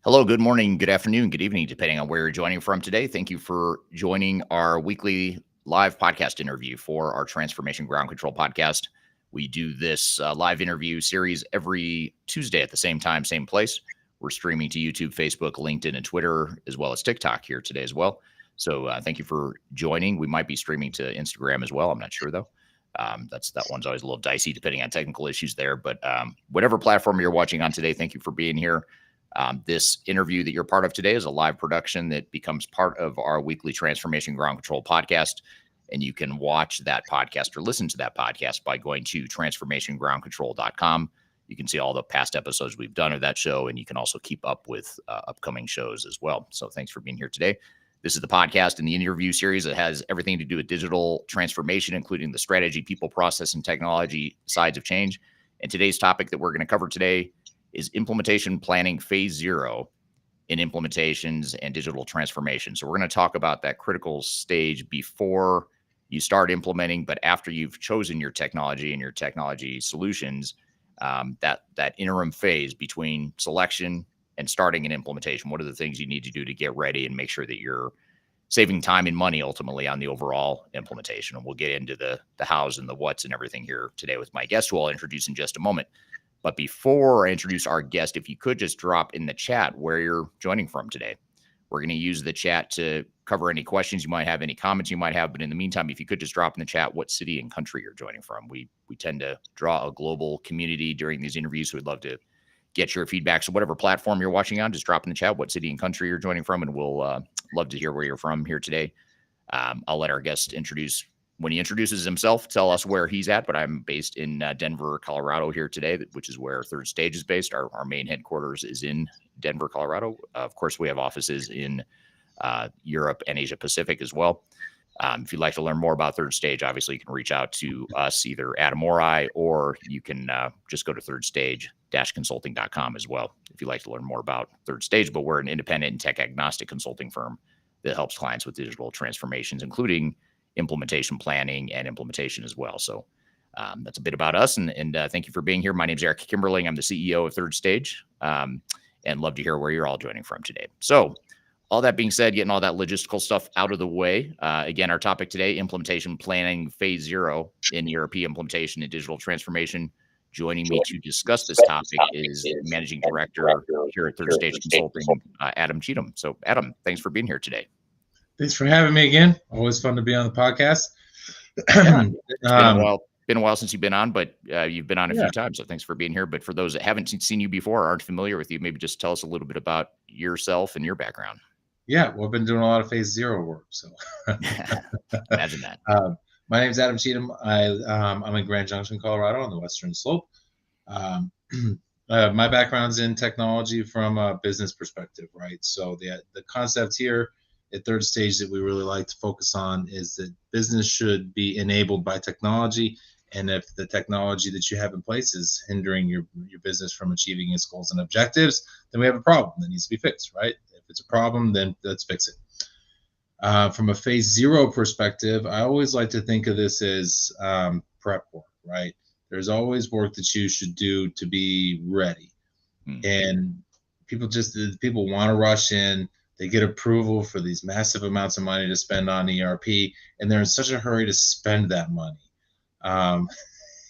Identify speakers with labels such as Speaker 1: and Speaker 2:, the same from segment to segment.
Speaker 1: Hello, good morning, good afternoon, good evening, depending on where you're joining from today. Thank you for joining our weekly live podcast interview for our Transformation Ground Control podcast. We do this live interview series every Tuesday at the same time, same place. We're streaming to YouTube, Facebook, LinkedIn, and Twitter, as well as TikTok here today as well. So thank you for joining. We might be streaming to Instagram as well. I'm not sure though. That one's always a little dicey depending on technical issues there. But whatever platform you're watching on today, thank you for being here. This interview that you're part of today is a live production that becomes part of our weekly Transformation Ground Control podcast. And you can watch that podcast or listen to that podcast by going to transformationgroundcontrol.com. You can see all the past episodes we've done of that show, and you can also keep up with upcoming shows as well. So thanks for being here today. This is the podcast and the interview series that has everything to do with digital transformation, including the strategy, people, process, and technology sides of change. And today's topic that we're going to cover today is implementation planning phase 0 in implementations and digital transformation. So we're going to talk about that critical stage before you start implementing, but after you've chosen your technology and your technology solutions, that interim phase between selection and starting an implementation. What are the things you need to do to get ready and make sure that you're saving time and money ultimately on the overall implementation? And we'll get into the hows and the whats and everything here today with my guest, who I'll introduce in just a moment. But before I introduce our guest, if you could just drop in the chat where you're joining from today. We're going to use the chat to cover any questions you might have, any comments you might have. But in the meantime, if you could just drop in the chat what city and country you're joining from. We tend to draw a global community during these interviews, so we'd love to get your feedback. So whatever platform you're watching on, just drop in the chat what city and country you're joining from, and we'll love to hear where you're from here today. I'll let our guest introduce. When he introduces himself, tell us where he's at, but I'm based in Denver, Colorado here today, which is where Third Stage is based. Our main headquarters is in Denver, Colorado. Of course, we have offices in Europe and Asia Pacific as well. If you'd like to learn more about Third Stage, obviously you can reach out to us, either Adam or I, or you can just go to thirdstage-consulting.com as well if you'd like to learn more about Third Stage. But we're an independent and tech agnostic consulting firm that helps clients with digital transformations, including implementation planning and implementation as well. So that's a bit about us. And thank you for being here. My name is Eric Kimberling. I'm the CEO of Third Stage, and love to hear where you're all joining from today. So all that being said, getting all that logistical stuff out of the way. Again, our topic today, implementation planning phase 0 in ERP implementation and digital transformation. Joining me to discuss this topic is Managing Director here at Third Stage Consulting, Adam Cheatham. So Adam, thanks for being here today.
Speaker 2: Thanks for having me again. Always fun to be on the podcast.
Speaker 1: Yeah, it's been a while since you've been on, but you've been on a few times. So thanks for being here. But for those that haven't seen you before, aren't familiar with you, maybe just tell us a little bit about yourself and your background.
Speaker 2: Yeah, well, I've been doing a lot of phase 0 work. So
Speaker 1: imagine that.
Speaker 2: My name is Adam Cheatham. I'm in Grand Junction, Colorado, on the western slope. My background's in technology from a business perspective, right? So the concept here at Third Stage that we really like to focus on is that business should be enabled by technology. And if the technology that you have in place is hindering your business from achieving its goals and objectives, then we have a problem that needs to be fixed, right? If it's a problem, then let's fix it. From a phase 0 perspective, I always like to think of this as prep work, right? There's always work that you should do to be ready. And people want to rush in. They get approval for these massive amounts of money to spend on ERP, and they're in such a hurry to spend that money.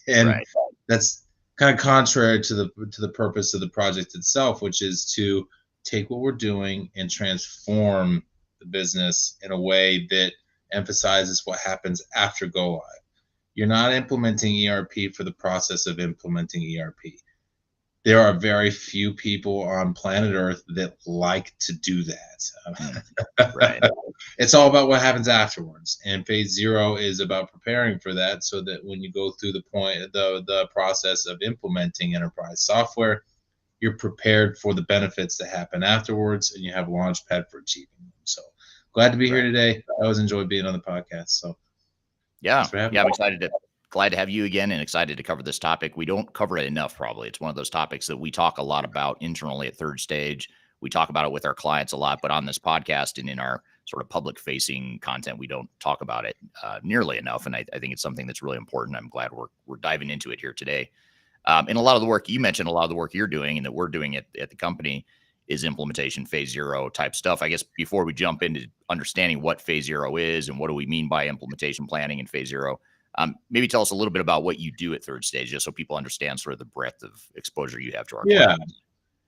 Speaker 2: And that's kind of contrary to the purpose of the project itself, which is to take what we're doing and transform the business in a way that emphasizes what happens after go live. You're not implementing ERP for the process of implementing ERP. There are very few people on planet Earth that like to do that.
Speaker 1: Right.
Speaker 2: It's all about what happens afterwards. And phase 0 is about preparing for that, so that when you go through the process of implementing enterprise software, you're prepared for the benefits that happen afterwards, and you have a launch pad for achieving them. So glad to be here today. I always enjoy being on the podcast. So
Speaker 1: I'm glad to have you again, and excited to cover this topic. We don't cover it enough, probably. It's one of those topics that we talk a lot about internally at Third Stage. We talk about it with our clients a lot, but on this podcast and in our sort of public facing content, we don't talk about it nearly enough. And I think it's something that's really important. I'm glad we're diving into it here today. And a lot of the work you mentioned, a lot of the work you're doing and that we're doing at the company is implementation, phase zero type stuff. I guess before we jump into understanding what phase zero is and what do we mean by implementation planning and phase zero, maybe tell us a little bit about what you do at third stage, just so people understand sort of the breadth of exposure you have to our clients.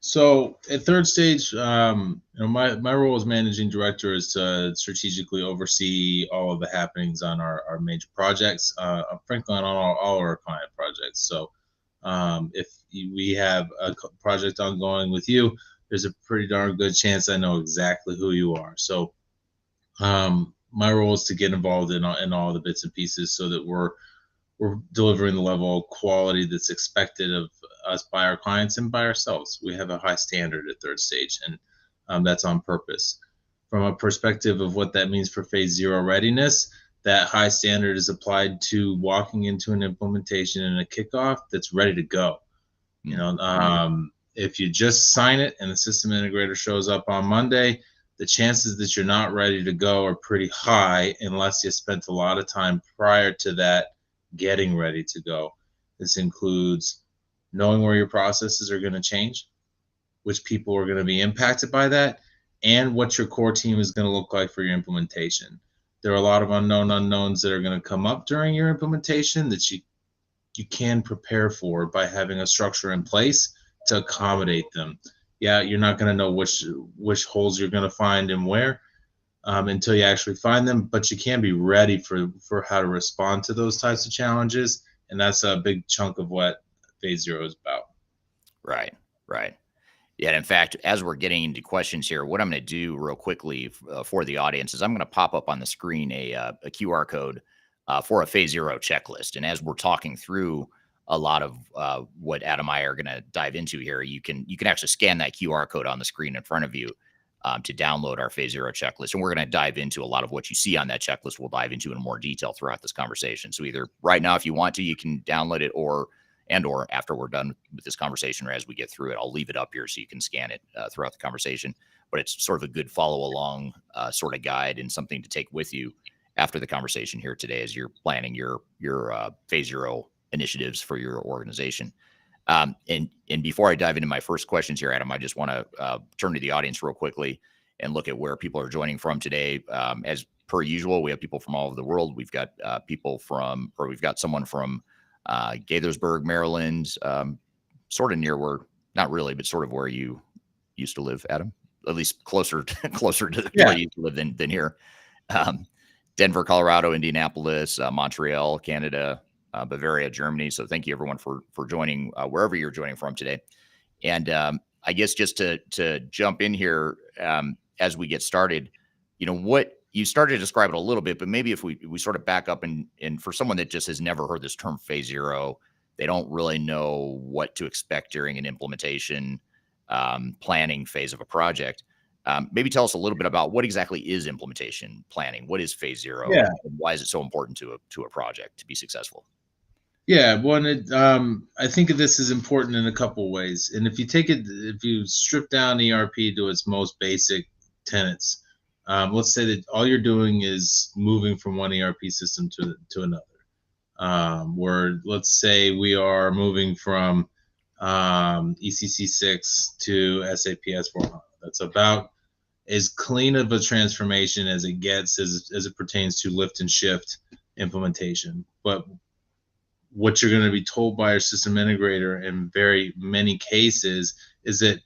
Speaker 2: So at third stage, my role as managing director is to strategically oversee all of the happenings on our major projects, frankly, on all our client projects. So if we have a project ongoing with you, there's a pretty darn good chance I know exactly who you are. So my role is to get involved in all the bits and pieces so that we're delivering the level of quality that's expected of us by our clients and by ourselves. We have a high standard at third stage, and that's on purpose. From a perspective of what that means for phase zero readiness, that high standard is applied to walking into an implementation and a kickoff that's ready to go. If you just sign it and the system integrator shows up on Monday, the chances that you're not ready to go are pretty high unless you spent a lot of time prior to that getting ready to go. This includes knowing where your processes are going to change, which people are going to be impacted by that, and what your core team is going to look like for your implementation. There are a lot of unknown unknowns that are going to come up during your implementation that you can prepare for by having a structure in place to accommodate them. Yeah, you're not going to know which holes you're going to find and where until you actually find them, but you can be ready for how to respond to those types of challenges, and that's a big chunk of what phase zero is about.
Speaker 1: Right. Yeah, in fact, as we're getting into questions here, what I'm going to do real quickly for the audience is I'm going to pop up on the screen a QR code for a phase zero checklist. And as we're talking through a lot of what Adam and I are going to dive into here, you can actually scan that QR code on the screen in front of you to download our phase zero checklist. And we're going to dive into a lot of what you see on that checklist. We'll dive into in more detail throughout this conversation. So either right now, if you want to, you can download it, or after we're done with this conversation, or as we get through it, I'll leave it up here so you can scan it throughout the conversation. But it's sort of a good follow along sort of guide and something to take with you after the conversation here today as you're planning your phase zero initiatives for your organization. And before I dive into my first questions here, Adam, I just want to turn to the audience real quickly and look at where people are joining from today. As per usual, we have people from all over the world. We've got we've got someone from Gaithersburg, Maryland, sort of near where, not really, but sort of where you used to live, Adam, at least closer to where you used to live than here. Denver, Colorado, Indianapolis, Montreal, Canada, Bavaria, Germany. So thank you everyone for joining wherever you're joining from today. And I guess just to jump in here as we get started, what you started to describe it a little bit, but maybe if we sort of back up and for someone that just has never heard this term phase zero, they don't really know what to expect during an implementation planning phase of a project. Maybe tell us a little bit about what exactly is implementation planning. What is phase zero?
Speaker 2: Yeah.
Speaker 1: And why is it so important to a project to be successful?
Speaker 2: Yeah, I think of this as important in a couple of ways. And if you strip down ERP to its most basic tenets, let's say that all you're doing is moving from one ERP system to another. Where let's say we are moving from ECC 6 to SAP S/4HANA. That's about as clean of a transformation as it gets as it pertains to lift and shift implementation. But what you're going to be told by your system integrator in very many cases is that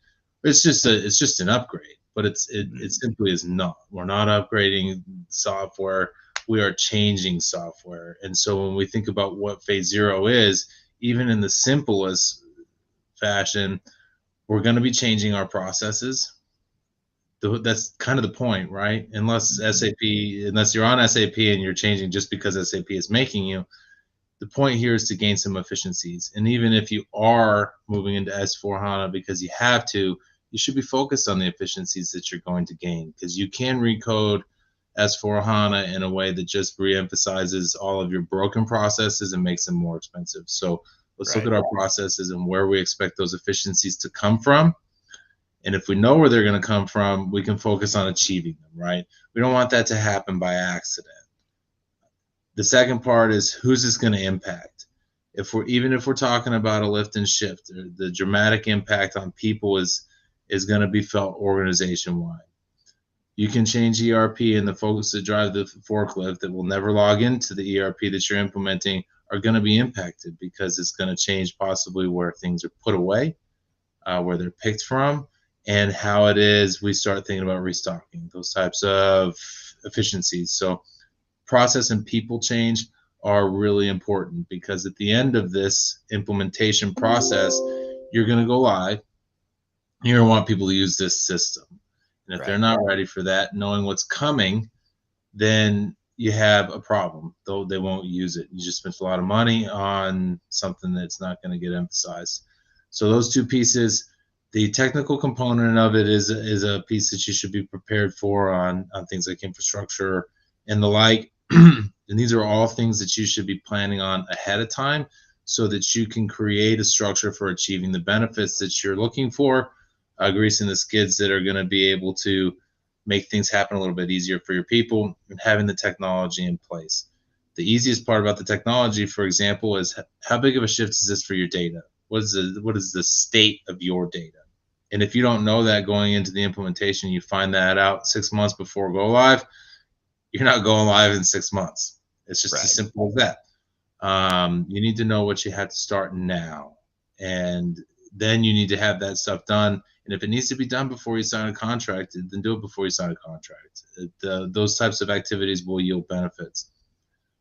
Speaker 2: it's just an upgrade, but it simply is not. We're not upgrading software. We are changing software. And so when we think about what phase zero is, even in the simplest fashion, we're going to be changing our processes. That's kind of the point, right? Unless you're on SAP and you're changing just because SAP is making you, the point here is to gain some efficiencies. And even if you are moving into S/4HANA because you have to, you should be focused on the efficiencies that you're going to gain, because you can recode S/4HANA in a way that just reemphasizes all of your broken processes and makes them more expensive. So let's look at our processes and where we expect those efficiencies to come from. And if we know where they're going to come from, we can focus on achieving them, right? We don't want that to happen by accident. The second part is, who's this going to impact? If we're talking about a lift and shift, the dramatic impact on people is is going to be felt organization wide. You can change ERP, and the folks that drive the forklift that will never log into the ERP that you're implementing are going to be impacted, because it's going to change possibly where things are put away, where they're picked from, and how it is we start thinking about restocking, those types of efficiencies. So process and people change are really important, because at the end of this implementation process, you're going to go live. You're going to want people to use this system. And if they're not ready for that, knowing what's coming, then you have a problem, though they won't use it. You just spent a lot of money on something that's not going to get emphasized. So those two pieces, the technical component of it is a piece that you should be prepared for on things like infrastructure and the like. And these are all things that you should be planning on ahead of time, so that you can create a structure for achieving the benefits that you're looking for, greasing the skids that are going to be able to make things happen a little bit easier for your people, and having the technology in place. The easiest part about the technology, for example, is how big of a shift is this for your data? What is the state of your data? And if you don't know that going into the implementation, you find that out 6 months before go live, you're not going live in 6 months. It's just as simple as that. You need to know what you have to start now, and then you need to have that stuff done. And if it needs to be done before you sign a contract, then do it before you sign a contract. Those types of activities will yield benefits.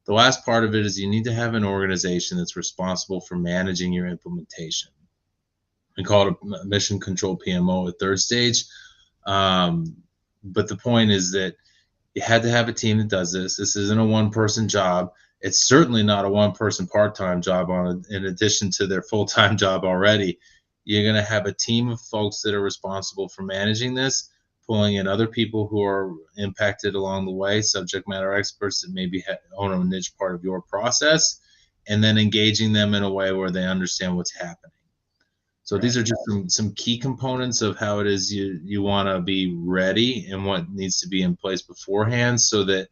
Speaker 2: The last part of it is you need to have an organization that's responsible for managing your implementation. We call it a mission control PMO at third stage. But the point is that you had to have a team that does this. This isn't a one-person job. It's certainly not a one-person part-time job in addition to their full-time job already. You're going to have a team of folks that are responsible for managing this, pulling in other people who are impacted along the way, subject matter experts that maybe own a niche part of your process, and then engaging them in a way where they understand what's happening. So these are just some key components of how it is you want to be ready and what needs to be in place beforehand, so that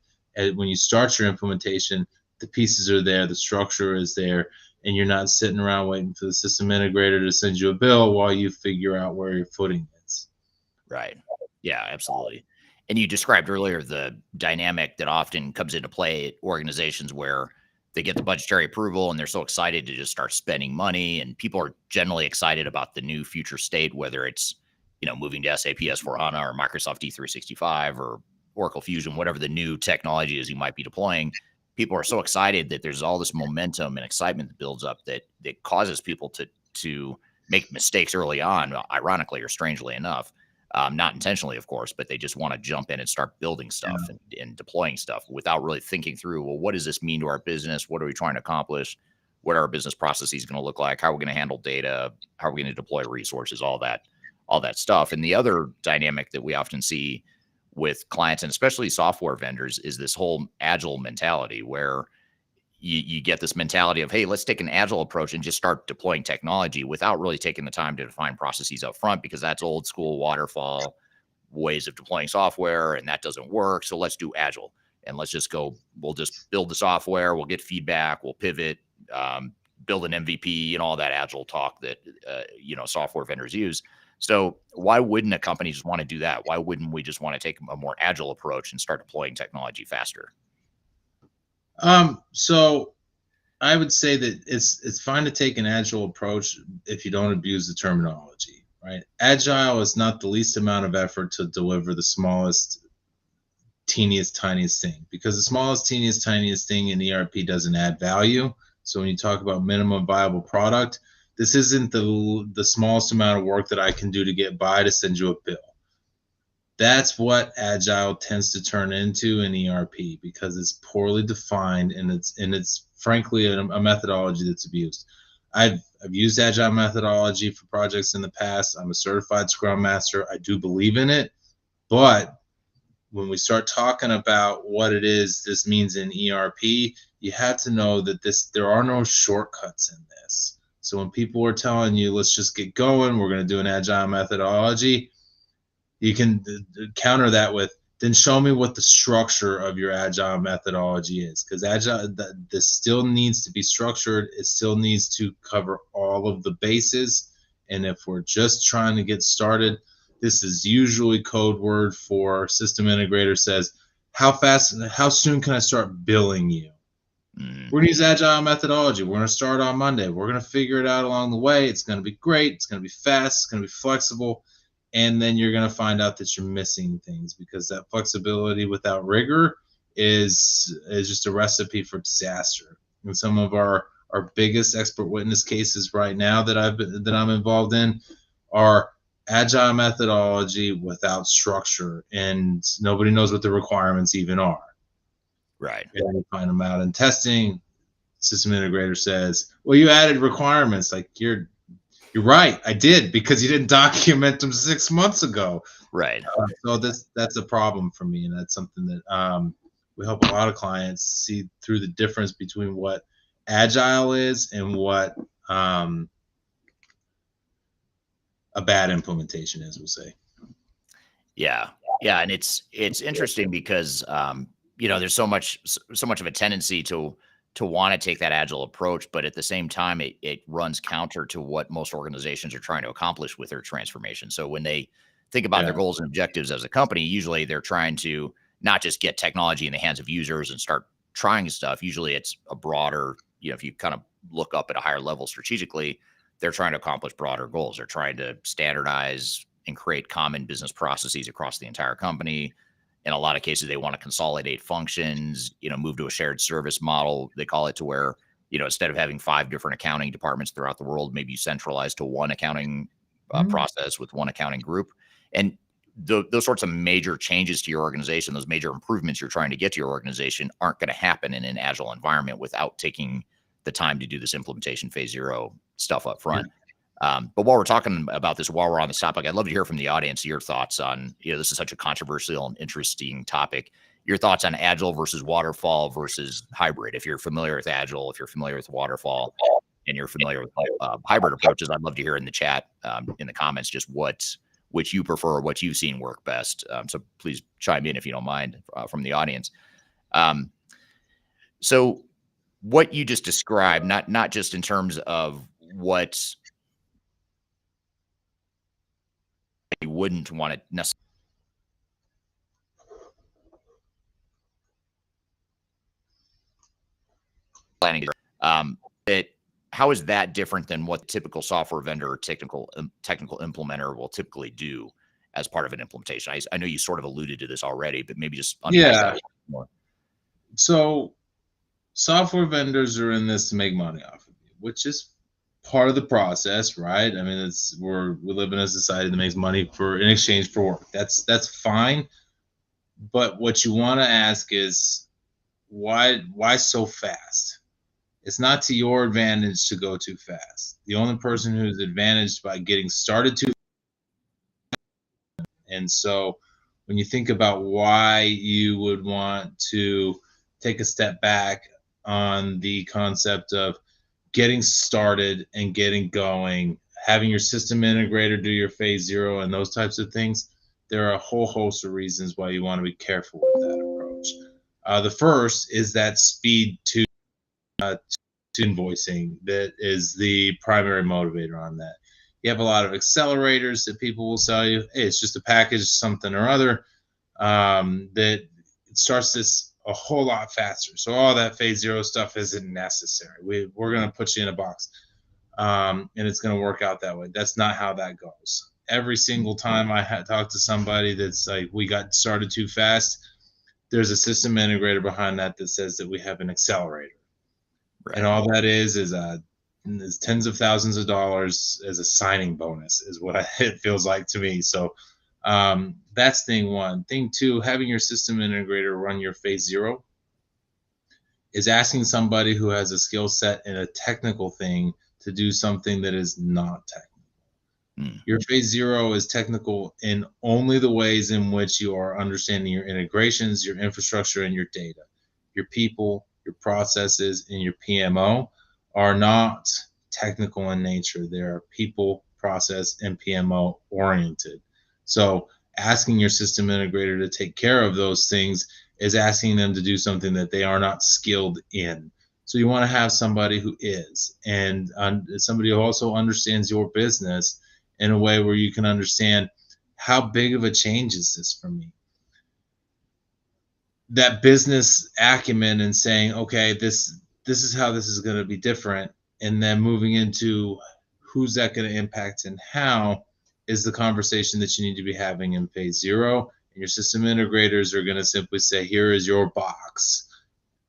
Speaker 2: when you start your implementation, the pieces are there, the structure is there, and you're not sitting around waiting for the system integrator to send you a bill while you figure out where your footing is.
Speaker 1: Right. Yeah, absolutely. And you described earlier the dynamic that often comes into play at organizations where they get the budgetary approval and they're so excited to just start spending money, and people are generally excited about the new future state, whether it's, moving to SAP S/4HANA or Microsoft D365 or Oracle Fusion, whatever the new technology is you might be deploying. People are so excited that there's all this momentum and excitement that builds up that causes people to make mistakes early on, ironically or strangely enough. Not intentionally, of course, but they just want to jump in and start building stuff and deploying stuff without really thinking through, well, what does this mean to our business? What are we trying to accomplish? What are our business processes going to look like? How are we going to handle data? How are we going to deploy resources? All that stuff. And the other dynamic that we often see with clients, and especially software vendors, is this whole agile mentality, where you get this mentality of, hey, let's take an agile approach and just start deploying technology without really taking the time to define processes up front, because that's old school waterfall ways of deploying software, and that doesn't work. So let's do agile, and let's just go, we'll just build the software, we'll get feedback, we'll pivot, build an MVP, and all that agile talk that, software vendors use. So why wouldn't a company just want to do that? Why wouldn't we just want to take a more agile approach and start deploying technology faster?
Speaker 2: So I would say that it's fine to take an agile approach if you don't abuse the terminology, right? Agile is not the least amount of effort to deliver the smallest, teeniest, tiniest thing, because the smallest, teeniest, tiniest thing in ERP doesn't add value. So when you talk about minimum viable product, this isn't the smallest amount of work that I can do to get by to send you a bill. That's what agile tends to turn into in ERP, because it's poorly defined, and it's frankly a methodology that's abused. I've used agile methodology for projects in the past. I'm a certified Scrum Master. I do believe in it, but when we start talking about what it is this means in ERP, you have to know that there are no shortcuts in this. So when people are telling you, let's just get going, we're going to do an agile methodology, you can counter that with, then show me what the structure of your agile methodology is, because agile, this still needs to be structured. It still needs to cover all of the bases. And if we're just trying to get started, This is usually code word for system integrator says, how soon can I start billing you? We're going to use agile methodology. We're going to start on Monday. We're going to figure it out along the way. It's going to be great. It's going to be fast. It's going to be flexible. And then you're going to find out that you're missing things, because that flexibility without rigor is just a recipe for disaster. And some of our biggest expert witness cases right now that I'm involved in are agile methodology without structure, and nobody knows what the requirements even are.
Speaker 1: Right.
Speaker 2: And you find them out in testing. System integrator says, well, you added requirements. Like, you're right, I did, because you didn't document them 6 months ago.
Speaker 1: Right.
Speaker 2: So that's a problem for me, and that's something that we help a lot of clients see through the difference between what agile is and what a bad implementation is, we'll say.
Speaker 1: Yeah. And it's interesting because there's so much of a tendency to want to take that agile approach, but at the same time, it runs counter to what most organizations are trying to accomplish with their transformation. So when they think about their goals and objectives as a company, usually they're trying to not just get technology in the hands of users and start trying stuff. Usually it's a broader, if you kind of look up at a higher level strategically, they're trying to accomplish broader goals. They're trying to standardize and create common business processes across the entire company. In a lot of cases, they want to consolidate functions, move to a shared service model. They call it, to where, instead of having 5 different accounting departments throughout the world, maybe you centralize to one accounting process with one accounting group. And those sorts of major changes to your organization, those major improvements you're trying to get to your organization, aren't going to happen in an agile environment without taking the time to do this implementation phase 0 stuff up front. But while we're talking about this, while we're on this topic, I'd love to hear from the audience your thoughts on, this is such a controversial and interesting topic, your thoughts on agile versus waterfall versus hybrid. If you're familiar with agile, if you're familiar with waterfall, and you're familiar with hybrid approaches, I'd love to hear in the chat, in the comments, just which you prefer, what you've seen work best. So please chime in if you don't mind, from the audience. So what you just described, not just in terms of what you wouldn't want to necessarily planning, how is that different than what the typical software vendor or technical implementer will typically do as part of an implementation? I know you sort of alluded to this already, but maybe just unpack that more.
Speaker 2: So software vendors are in this to make money off of you, which is part of the process, right? I mean, we live in a society that makes money in exchange for work. That's fine. But what you want to ask is, why so fast? It's not to your advantage to go too fast. The only person who's advantaged by getting started too fast. And so when you think about why you would want to take a step back on the concept of getting started and getting going, having your system integrator do your phase 0 and those types of things, there are a whole host of reasons why you want to be careful with that approach. The first is that speed to invoicing that is the primary motivator on that. You have a lot of accelerators that people will sell you. Hey, it's just a package, something or other, that it starts this a whole lot faster. So all that phase 0 stuff isn't necessary. We're going to put you in a box, and it's going to work out that way. That's not how that goes. Every single time I talk to somebody that's like, we got started too fast, there's a system integrator behind that says that we have an accelerator. Right. And all that is tens of thousands of dollars as a signing bonus is what it feels like to me. So that's thing one. Thing two, having your system integrator run your phase 0 is asking somebody who has a skill set in a technical thing to do something that is not technical. Your phase 0 is technical in only the ways in which you are understanding your integrations, your infrastructure, and your data. Your people, your processes, and your PMO are not technical in nature. They are people, process, and PMO oriented. So asking your system integrator to take care of those things is asking them to do something that they are not skilled in. So you want to have somebody who is, and somebody who also understands your business in a way where you can understand how big of a change is this for me? That business acumen and saying, okay, this is how this is going to be different, and then moving into who's that going to impact and how is the conversation that you need to be having in phase zero. And your system integrators are going to simply say, here is your box,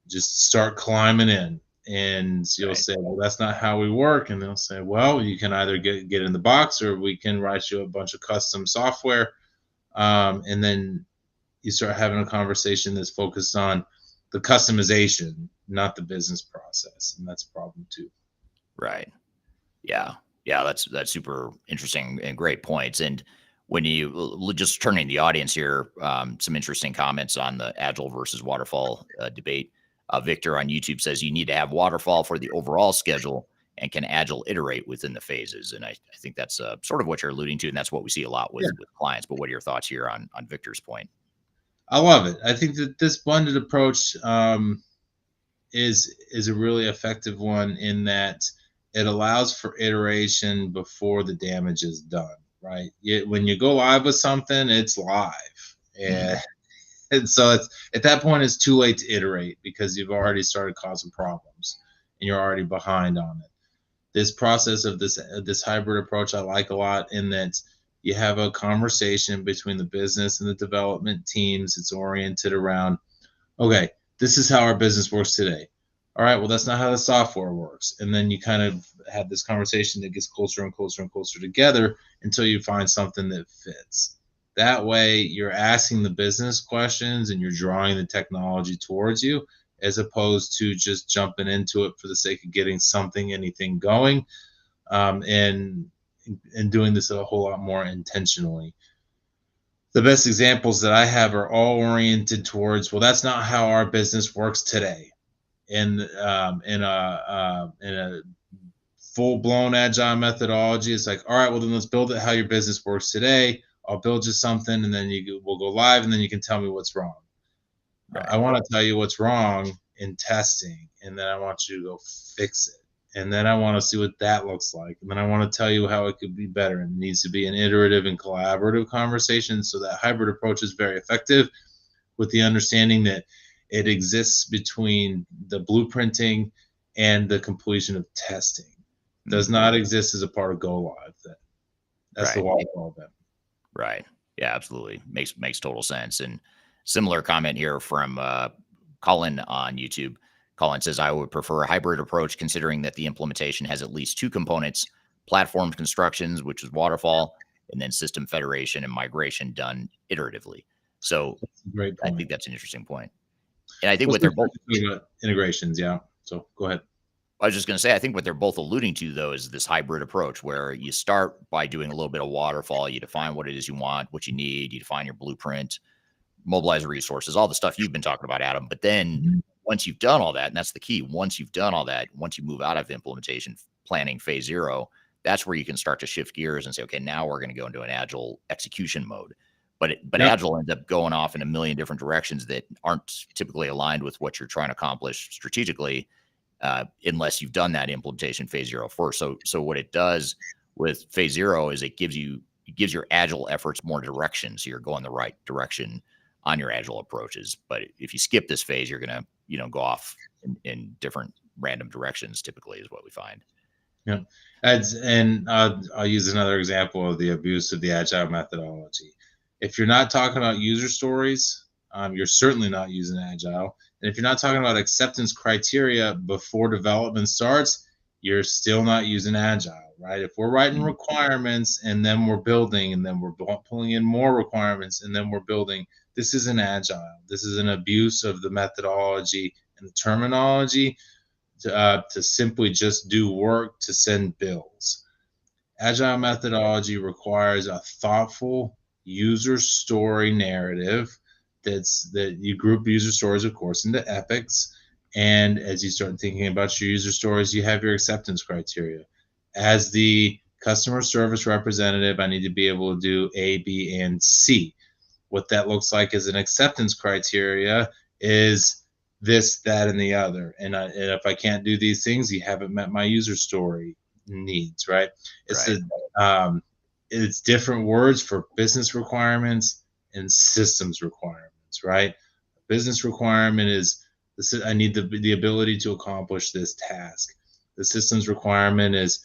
Speaker 2: just start climbing in. And you'll say, well, that's not how we work. And they'll say, well, you can either get in the box, or we can write you a bunch of custom software. And then you start having a conversation that's focused on the customization, not the business process. And that's a problem too.
Speaker 1: Right. Yeah. Yeah. That's super interesting and great points. And when you just turning the audience here, some interesting comments on the agile versus waterfall debate. Victor on YouTube says you need to have waterfall for the overall schedule, and can agile iterate within the phases. And I think that's sort of what you're alluding to. And that's what we see a lot with clients. But what are your thoughts here on Victor's point?
Speaker 2: I love it. I think that this blended approach is a really effective one, in that it allows for iteration before the damage is done, right? When you go live with something, it's live. And so it's, at that point, it's too late to iterate, because you've already started causing problems and you're already behind on it. This process of this hybrid approach I like a lot, in that you have a conversation between the business and the development teams. It's oriented around, okay, this is how our business works today. All right, well, that's not how the software works. And then you kind of have this conversation that gets closer and closer and closer together until you find something that fits. That way, you're asking the business questions and you're drawing the technology towards you, as opposed to just jumping into it for the sake of getting anything going, and doing this a whole lot more intentionally. The best examples that I have are all oriented towards, well, that's not how our business works today. In a full-blown agile methodology, it's like, all right, well, then let's build it how your business works today. I'll build you something, and then we'll go live, and then you can tell me what's wrong. Right. I want to tell you what's wrong in testing, and then I want you to go fix it. And then I want to see what that looks like. And then I want to tell you how it could be better. And it needs to be an iterative and collaborative conversation. So that hybrid approach is very effective, with the understanding that it exists between the blueprinting and the completion of testing. It does not exist as a part of go live. That's the waterfall event.
Speaker 1: Right. Yeah, absolutely. Makes total sense. And similar comment here from Colin on YouTube. Colin says, I would prefer a hybrid approach, considering that the implementation has at least two components: platform constructions, which is waterfall, and then system federation and migration done iteratively. So
Speaker 2: great point.
Speaker 1: I think that's an interesting point. And I think what they're both
Speaker 2: integrations. Yeah. So go ahead.
Speaker 1: I was just going to say, I think what they're both alluding to, though, is this hybrid approach, where you start by doing a little bit of waterfall. You define what it is you want, what you need. You define your blueprint, mobilize resources, all the stuff you've been talking about, Adam. But then once you've done all that, and that's the key, once you've done all that, once you move out of implementation planning phase zero, that's where you can start to shift gears and say, okay, now we're going to go into an agile execution mode. But agile ends up going off in a million different directions that aren't typically aligned with what you're trying to accomplish strategically, unless you've done that implementation phase zero first. So what it does with phase zero is it gives your agile efforts more direction. So you're going the right direction on your agile approaches. But if you skip this phase, you're going to, go off in different random directions, typically, is what we find.
Speaker 2: Yeah. And I'll use another example of the abuse of the agile methodology. If you're not talking about user stories, you're certainly not using agile. And if you're not talking about acceptance criteria before development starts, you're still not using agile, right? If we're writing requirements and then we're building, and then we're pulling in more requirements and then we're building, this isn't agile. This is an abuse of the methodology and the terminology to simply just do work to send bills. Agile methodology requires a thoughtful user story narrative that you group user stories, of course, into epics. And as you start thinking about your user stories, you have your acceptance criteria. As the customer service representative, I need to be able to do A, B, and C. What that looks like as an acceptance criteria is this, that, and the other. And if I can't do these things, you haven't met my user story needs, right? it's different words for business requirements and systems requirements, right? Business requirement is this. I need the ability to accomplish this task. The systems requirement is,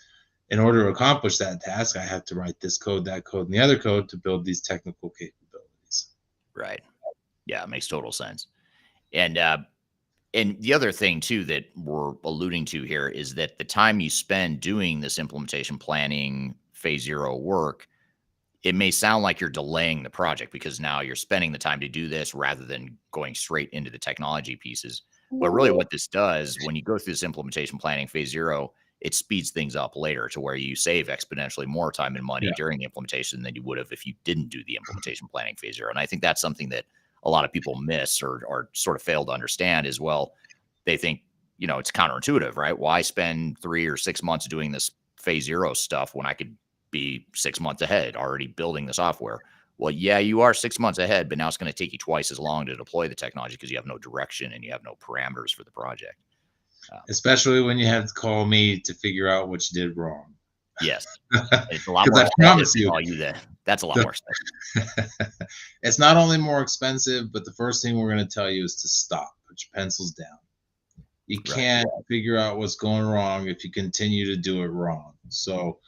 Speaker 2: in order to accomplish that task, I have to write this code, that code, and the other code to build these technical capabilities.
Speaker 1: Right. Yeah, it makes total sense. And the other thing too that we're alluding to here is that the time you spend doing this implementation planning phase zero work, it may sound like you're delaying the project because now you're spending the time to do this rather than going straight into the technology pieces. But really what this does when you go through this implementation planning phase zero, it speeds things up later to where you save exponentially more time and money
Speaker 2: Yeah.
Speaker 1: during the implementation than you would have if you didn't do the implementation planning phase zero. And I think that's something that a lot of people miss or sort of fail to understand as well. They think, it's counterintuitive, right? Why spend 3 or 6 months doing this phase zero stuff when I could be 6 months ahead already building the software? Well, yeah, you are 6 months ahead, but now it's going to take you twice as long to deploy the technology because you have no direction and you have no parameters for the project.
Speaker 2: Especially when you have to call me to figure out what you did wrong.
Speaker 1: Yes. It's a lot more
Speaker 2: I promise you,
Speaker 1: that's a lot more expensive.
Speaker 2: It's not only more expensive, but the first thing we're going to tell you is to stop. Put your pencils down. You can't figure out what's going wrong if you continue to do it wrong. So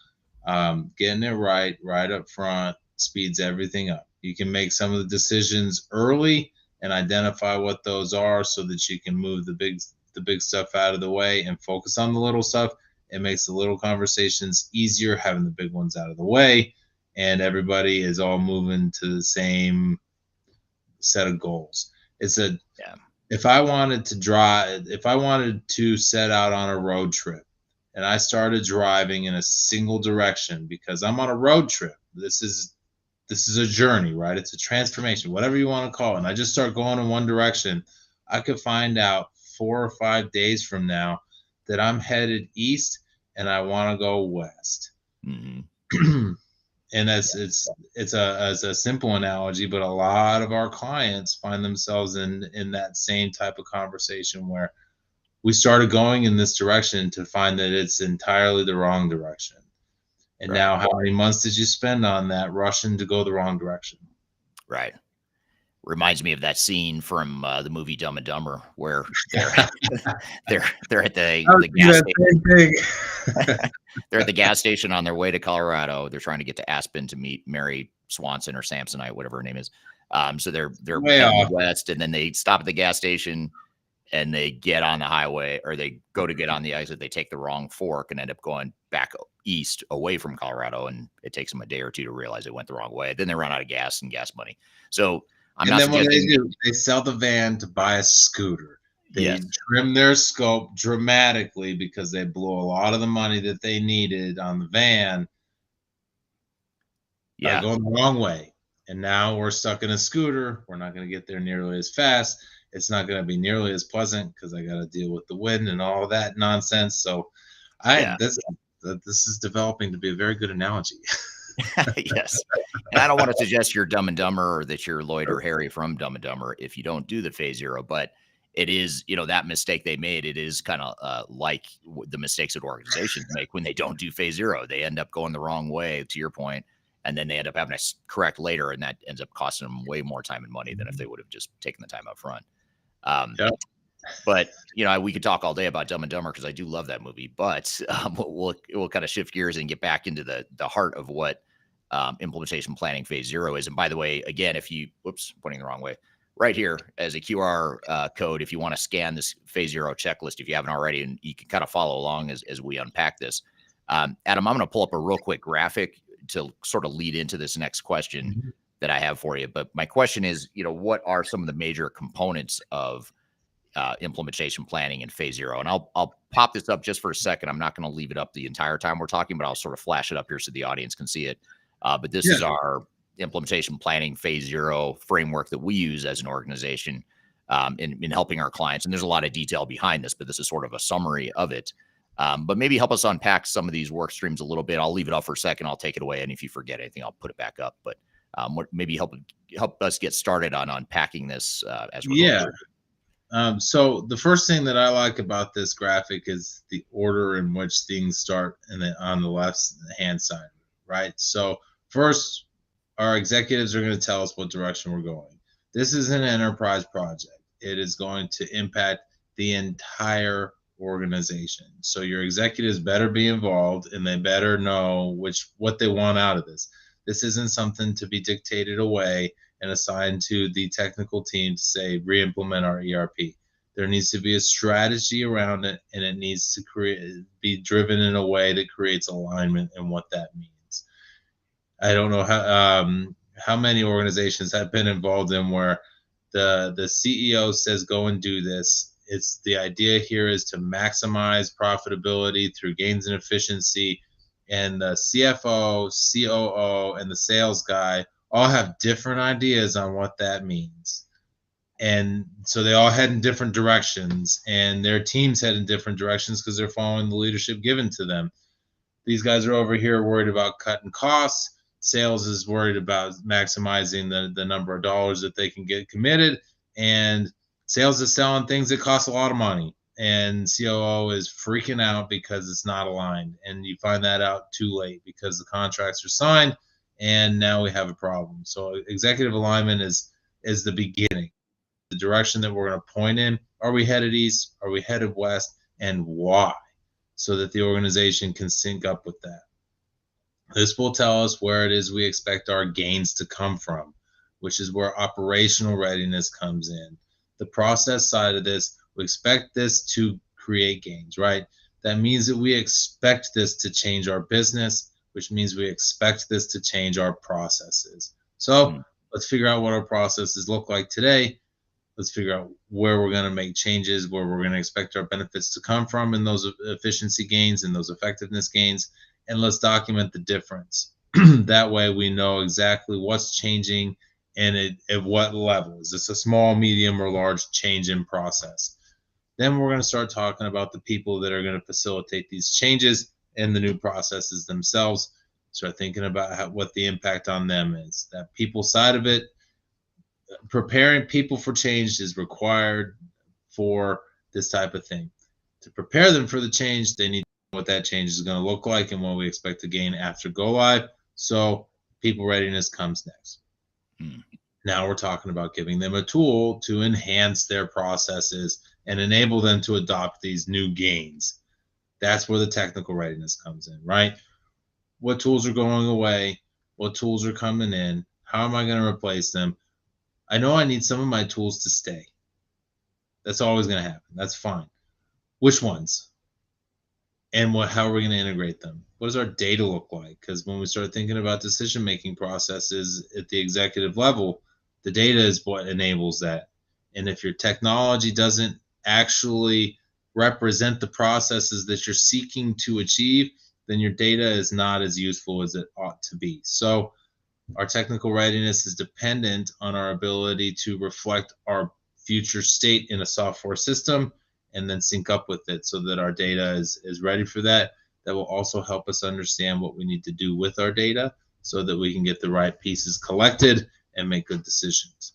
Speaker 2: getting it right up front speeds everything up. You can make some of the decisions early and identify what those are so that you can move the big stuff out of the way and focus on the little stuff. It makes the little conversations easier having the big ones out of the way, and everybody is all moving to the same set of goals. If I wanted to set out on a road trip and I started driving in a single direction because I'm on a road trip, this is a journey, right? It's a transformation, whatever you want to call it. And I just start going in one direction, I could find out 4 or 5 days from now that I'm headed east and I want to go west.
Speaker 1: Mm-hmm.
Speaker 2: And it's a simple analogy, but a lot of our clients find themselves in that same type of conversation where we started going in this direction to find that it's entirely the wrong direction. And now how many months did you spend on that rushing to go the wrong direction?
Speaker 1: Right. Reminds me of that scene from the movie Dumb and Dumber where they're at the gas station. They're at the gas station on their way to Colorado. They're trying to get to Aspen to meet Mary Swanson or Samsonite, whatever her name is. So they're heading west, and then they stop at the gas station and they get on the highway, or they go to get on the exit. They take the wrong fork and end up going back east away from Colorado, and it takes them a day or two to realize they went the wrong way. Then they run out of gas and gas money. So
Speaker 2: and then what they sell the van to buy a scooter. They trim their scope dramatically because they blew a lot of the money that they needed on the van by going the wrong way. And now we're stuck in a scooter. We're not going to get there nearly as fast. It's not going to be nearly as pleasant because I got to deal with the wind and all that nonsense. So this is developing to be a very good analogy.
Speaker 1: Yes. And I don't want to suggest you're Dumb and Dumber or that you're Lloyd or Harry from Dumb and Dumber if you don't do the phase zero, but it is, that mistake they made. It is kind of like the mistakes that organizations make when they don't do phase zero. They end up going the wrong way, to your point, and then they end up having to correct later, and that ends up costing them way more time and money than if they would have just taken the time up front. But we could talk all day about Dumb and Dumber because I do love that movie. But we'll kind of shift gears and get back into the heart of what implementation planning phase zero is. And by the way, again, if you pointing the wrong way, right here as a QR code, if you want to scan this phase zero checklist, if you haven't already, and you can kind of follow along as we unpack this. Adam, I'm going to pull up a real quick graphic to sort of lead into this next question that I have for you. But my question is, what are some of the major components of implementation planning in phase zero? And I'll pop this up just for a second. I'm not going to leave it up the entire time we're talking, but I'll sort of flash it up here so the audience can see it. But this is our implementation planning phase zero framework that we use as an organization in helping our clients. And there's a lot of detail behind this, but this is sort of a summary of it. But maybe help us unpack some of these work streams a little bit. I'll leave it up for a second. I'll take it away. And if you forget anything, I'll put it back up. But maybe help us get started on unpacking this as we're going through.
Speaker 2: So the first thing that I like about this graphic is the order in which things start on the left hand side, right? So First, our executives are going to tell us what direction we're going. This is an enterprise project. It is going to impact the entire organization. So your executives better be involved, and they better know what they want out of this. This isn't something to be dictated away and assigned to the technical team to say re-implement our ERP. There needs to be a strategy around it, and it needs to be driven in a way that creates alignment in what that means. I don't know how many organizations have been involved in where the CEO says go and do this. It's the idea here is to maximize profitability through gains in efficiency, and the CFO, COO, and the sales guy all have different ideas on what that means. And so they all head in different directions, and their teams head in different directions because they're following the leadership given to them. These guys are over here worried about cutting costs. Sales is worried about maximizing the number of dollars that they can get committed. And sales is selling things that cost a lot of money. And COO is freaking out because it's not aligned. And you find that out too late because the contracts are signed and now we have a problem. So executive alignment is the beginning, the direction that we're going to point in. Are we headed east? Are we headed west? And why? So that the organization can sync up with that. This will tell us where it is we expect our gains to come from, which is where operational readiness comes in. The process side of this, we expect this to create gains, right? That means that we expect this to change our business, which means we expect this to change our processes. So let's figure out what our processes look like today. Let's figure out where we're going to make changes, where we're going to expect our benefits to come from in those efficiency gains and those effectiveness gains, and let's document the difference. That way we know exactly what's changing and at what level. Is this a small, medium, or large change in process? Then we're going to start talking about the people that are going to facilitate these changes and the new processes themselves. Start thinking about what the impact on them is. That people side of it, preparing people for change is required for this type of thing. To prepare them for the change, they need to know what that change is going to look like and what we expect to gain after go live. So people readiness comes next. Now we're talking about giving them a tool to enhance their processes and enable them to adopt these new gains. That's where the technical readiness comes in, right? What tools are going away? What tools are coming in? How am I going to replace them? I know I need some of my tools to stay. That's always going to happen. That's fine. Which ones? And how are we going to integrate them? What does our data look like? Because when we start thinking about decision-making processes at the executive level, the data is what enables that. And if your technology doesn't actually represent the processes that you're seeking to achieve, then your data is not as useful as it ought to be. So our technical readiness is dependent on our ability to reflect our future state in a software system and then sync up with it so that our data is ready for that. That will also help us understand what we need to do with our data so that we can get the right pieces collected and make good decisions.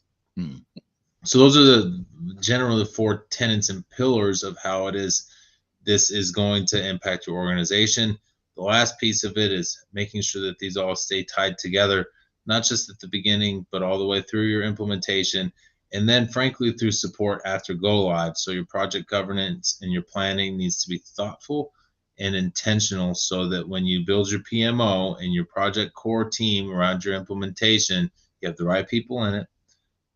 Speaker 2: So those are generally the 4 tenets and pillars of how this is going to impact your organization. The last piece of it is making sure that these all stay tied together, not just at the beginning, but all the way through your implementation, and then frankly through support after go live. So your project governance and your planning needs to be thoughtful and intentional so that when you build your PMO and your project core team around your implementation, you have the right people in it,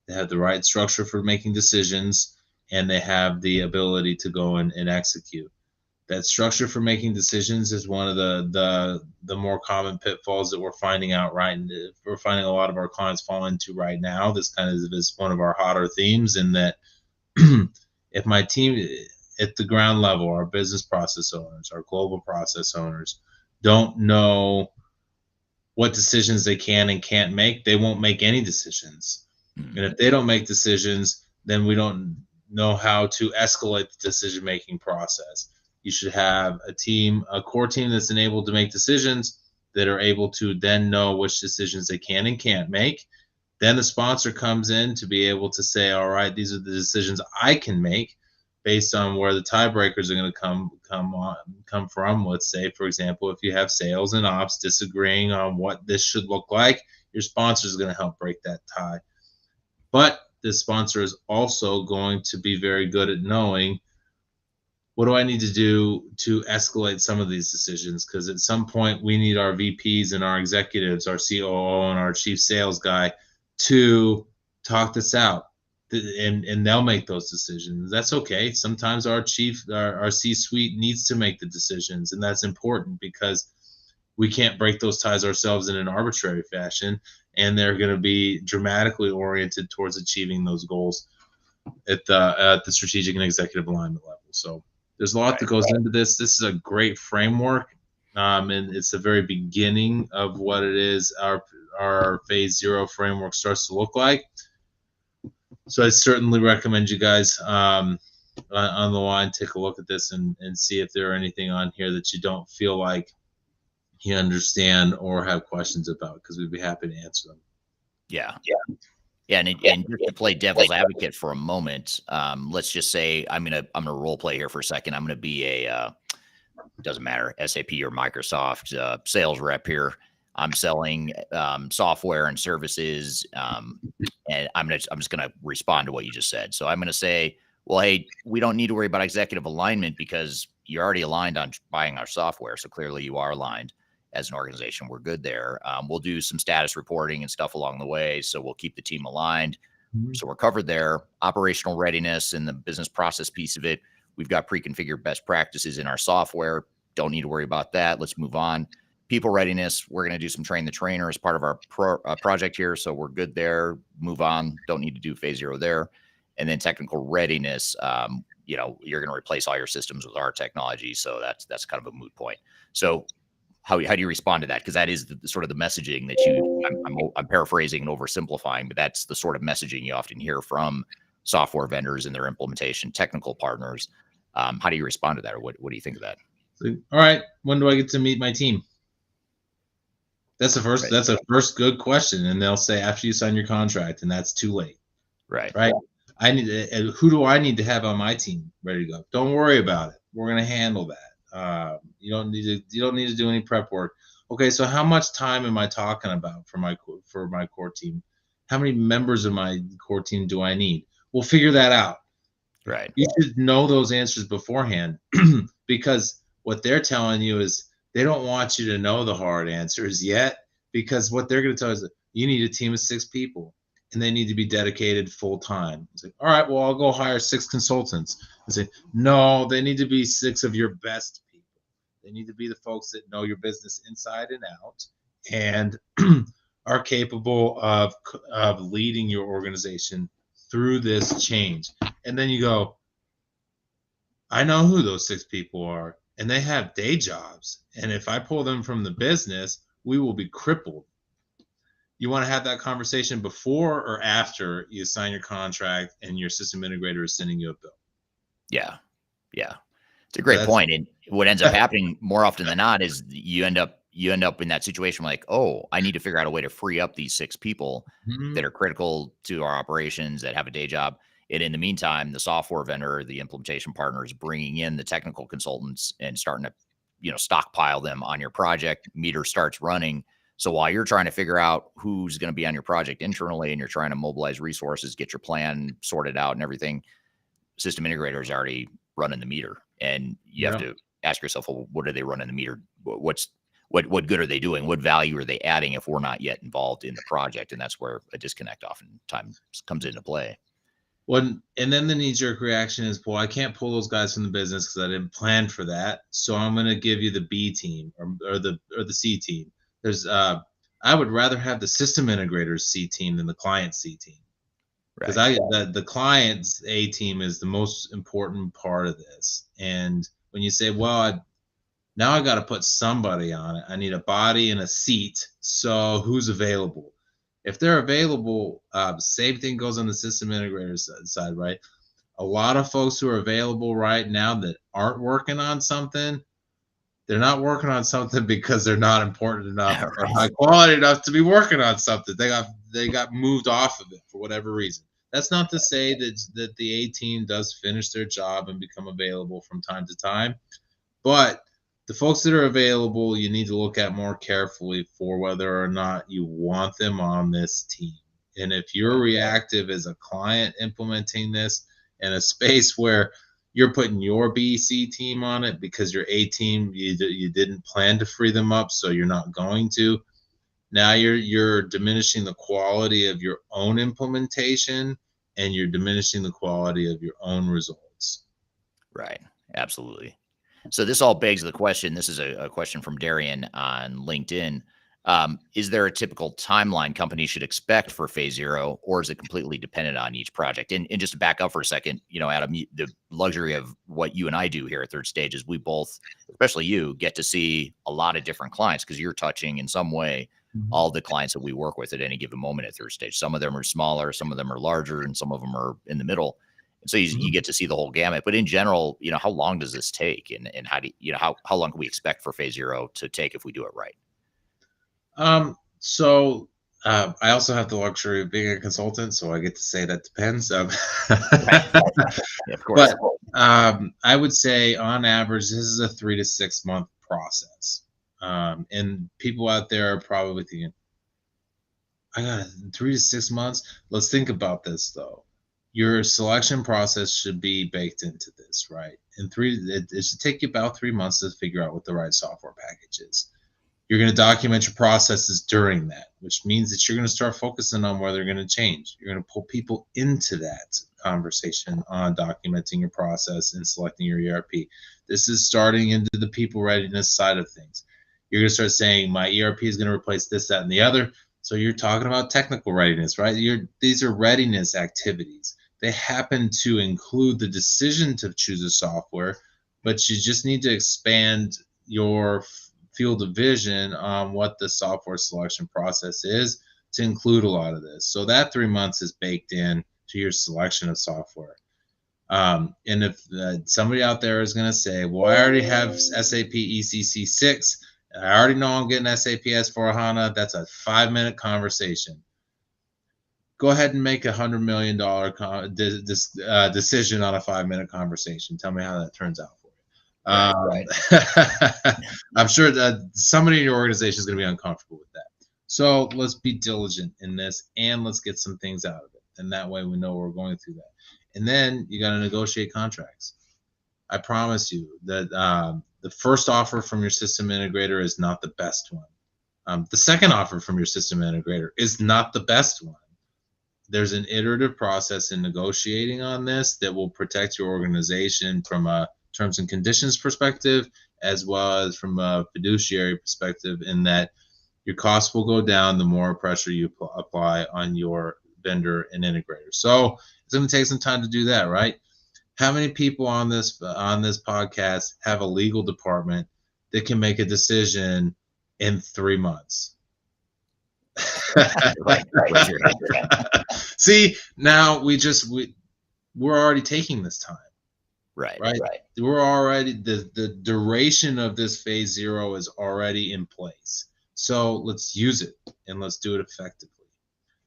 Speaker 2: they have the right structure for making decisions, and they have the ability to go and execute. That structure for making decisions is one of the more common pitfalls that we're finding out we're finding a lot of our clients fall into right now. This kind of is one of our hotter themes, in that if my team at the ground level, our business process owners, our global process owners, don't know what decisions they can and can't make, they won't make any decisions. And if they don't make decisions, then we don't know how to escalate the decision-making process. You should have a core team that's enabled to make decisions, that are able to then know which decisions they can and can't make. Then the sponsor comes in to be able to say, all right, these are the decisions I can make. based on where the tiebreakers are going to come from. Let's say, for example, if you have sales and ops disagreeing on what this should look like, your sponsor is going to help break that tie. But the sponsor is also going to be very good at knowing, what do I need to do to escalate some of these decisions? Because at some point we need our VPs and our executives, our COO and our chief sales guy to talk this out, and they'll make those decisions. That's okay. Sometimes our C-suite needs to make the decisions, and that's important because we can't break those ties ourselves in an arbitrary fashion, and they're going to be dramatically oriented towards achieving those goals at the strategic and executive alignment level. So there's a lot that goes into this. This is a great framework, and it's the very beginning of what it is our phase 0 framework starts to look like. So I certainly recommend you guys on the line take a look at this and see if there are anything on here that you don't feel like you understand or have questions about, because we'd be happy to answer them.
Speaker 1: Yeah. And just to play devil's advocate for a moment, let's just say I'm gonna role play here for a second. I'm gonna be a doesn't matter, SAP or Microsoft sales rep here. I'm selling software and services, and I'm just gonna respond to what you just said. So I'm gonna say, well, hey, we don't need to worry about executive alignment because you're already aligned on buying our software. So clearly you are aligned as an organization. We're good there. We'll do some status reporting and stuff along the way. So we'll keep the team aligned. Mm-hmm. So we're covered there. Operational readiness and the business process piece of it. We've got pre-configured best practices in our software. Don't need to worry about that. Let's move on. People readiness. We're going to do some train the trainer as part of our project here. So we're good there. Move on. Don't need to do phase 0 there. And then technical readiness. You're going to replace all your systems with our technology. So that's kind of a moot point. So how do you respond to that? Because that is the sort of the messaging that I'm paraphrasing and oversimplifying, but that's the sort of messaging you often hear from software vendors and their implementation technical partners. How do you respond to that, or what do you think of that?
Speaker 2: All right, when do I get to meet my team? That's the first. Right. That's a first good question, and they'll say after you sign your contract, and that's too late.
Speaker 1: Right.
Speaker 2: Who do I need to have on my team ready to go? Don't worry about it. We're going to handle that. You don't need to do any prep work. Okay, so how much time am I talking about for my core team? How many members of my core team do I need? We'll figure that out.
Speaker 1: Right.
Speaker 2: You should know those answers beforehand, because what they're telling you is they don't want you to know the hard answers yet, because what they're going to tell you is that you need a team of 6 people and they need to be dedicated full time. It's like, all right, well, I'll go hire 6 consultants. I say, no, they need to be 6 of your best people. They need to be the folks that know your business inside and out and are capable of leading your organization through this change. And then you go, I know who those 6 people are, and they have day jobs. And if I pull them from the business, we will be crippled. You want to have that conversation before or after you sign your contract and your system integrator is sending you a bill?
Speaker 1: Yeah. It's a great point. And what ends up happening more often than not is you end up in that situation like, oh, I need to figure out a way to free up these 6 people that are critical to our operations that have a day job. And in the meantime, the software vendor, the implementation partner is bringing in the technical consultants and starting to, stockpile them on your project. Meter starts running. So while you're trying to figure out who's going to be on your project internally and you're trying to mobilize resources, get your plan sorted out and everything, system integrator is already running the meter. And you have to ask yourself, well, what are they running the meter? What good are they doing? What value are they adding if we're not yet involved in the project? And that's where a disconnect oftentimes comes into play.
Speaker 2: And then the knee-jerk reaction is, well, I can't pull those guys from the business because I didn't plan for that. So I'm going to give you the B team or the C team. I would rather have the system integrator's C team than the client C team. Because the client's A team is the most important part of this. And when you say, well, now I got to put somebody on it. I need a body and a seat. So who's available? If they're available, same thing goes on the system integrator's side, right? A lot of folks who are available right now that aren't working on something, they're not working on something because they're not important enough or high quality enough to be working on something. They got moved off of it for whatever reason. That's not to say that the A team does finish their job and become available from time to time, but the folks that are available, you need to look at more carefully for whether or not you want them on this team. And if you're reactive as a client implementing this in a space where you're putting your BC team on it because your A team, you didn't plan to free them up, so you're not going to. Now you're diminishing the quality of your own implementation, and you're diminishing the quality of your own results.
Speaker 1: Right. Absolutely. So this all begs the question. This is a question from Darian on LinkedIn. Is there a typical timeline companies should expect for phase zero, or is it completely dependent on each project? And just to back up for a second, Adam, the luxury of what you and I do here at Third Stage is we both, especially you, get to see a lot of different clients because you're touching in some way all the clients that we work with at any given moment at Third Stage. Some of them are smaller, some of them are larger, and some of them are in the middle. And so you get to see the whole gamut. But in general, how long does this take, and how do how long can we expect for phase zero to take if we do it right?
Speaker 2: So I also have the luxury of being a consultant, so I get to say that depends.
Speaker 1: Yeah, of course.
Speaker 2: But I would say on average, this is a 3 to 6 month process. And people out there are probably thinking, I got 3 to 6 months. Let's think about this though. Your selection process should be baked into this, right? And it should take you about 3 months to figure out what the right software package is. You're going to document your processes during that, which means that you're going to start focusing on where they're going to change. You're going to pull people into that conversation on documenting your process and selecting your ERP. This is starting into the people readiness side of things. You're going to start saying, my ERP is going to replace this, that, and the other. So you're talking about technical readiness, right? These are readiness activities. They happen to include the decision to choose a software, but you just need to expand your field of vision on what the software selection process is to include a lot of this. So that 3 months is baked in to your selection of software. And if somebody out there is going to say, well, I already have SAP ECC 6, and I already know I'm getting SAP S4HANA, that's a 5-minute conversation. Go ahead and make $100 million decision on a 5-minute conversation. Tell me how that turns out.
Speaker 1: Right.
Speaker 2: I'm sure that somebody in your organization is going to be uncomfortable with that. So let's be diligent in this, and let's get some things out of it. And that way we know we're going through that. And then you got to negotiate contracts. I promise you that the first offer from your system integrator is not the best one. The second offer from your system integrator is not the best one. There's an iterative process in negotiating on this that will protect your organization from a terms and conditions perspective, as well as from a fiduciary perspective, in that your costs will go down the more pressure you apply on your vendor and integrator. So it's going to take some time to do that, right? How many people on this podcast have a legal department that can make a decision in 3 months?
Speaker 1: Right.
Speaker 2: See, now we're already taking this time.
Speaker 1: Right.
Speaker 2: We're already the duration of this phase zero is already in place. So let's use it and let's do it effectively.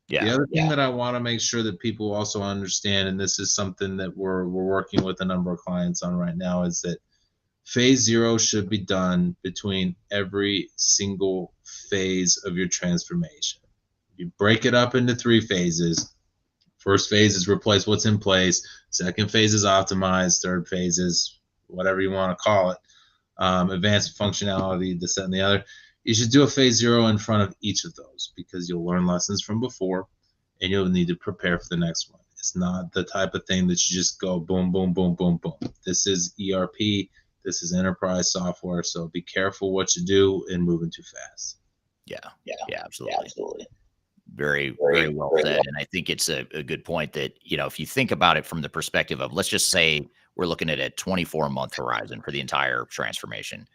Speaker 1: Yeah.
Speaker 2: The other thing that I want to make sure that people also understand, and this is something that we're working with a number of clients on right now, is that phase zero should be done between every single phase of your transformation. You break it up into 3 phases. First phase is replace what's in place. Second phase is optimize. Third phase is whatever you want to call it. Advanced functionality, this, that, and the other. You should do a phase zero in front of each of those, because you'll learn lessons from before and you'll need to prepare for the next one. It's not the type of thing that you just go boom, boom, boom, boom, boom. This is ERP. This is enterprise software. So be careful what you do and moving too fast.
Speaker 1: Yeah, absolutely. Very well said. And I think it's a good point that, if you think about it from the perspective of, let's just say we're looking at a 24-month horizon for the entire transformation.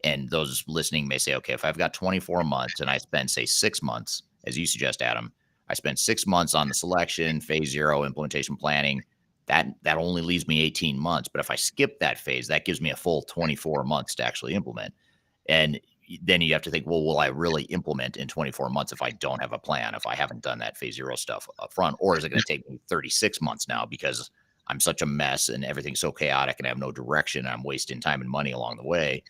Speaker 1: And those listening may say, okay, if I've got 24 months and I spend, say, 6 months, as you suggest, Adam, I spent 6 months on the selection, phase zero, implementation planning, that only leaves me 18 months. But if I skip that phase, that gives me a full 24 months to actually implement. And then you have to think, well, will I really implement in 24 months if I don't have a plan, if I haven't done that phase 0 stuff up front? Or is it going to take me 36 months now because I'm such a mess and everything's so chaotic and I have no direction and I'm wasting time and money along the way?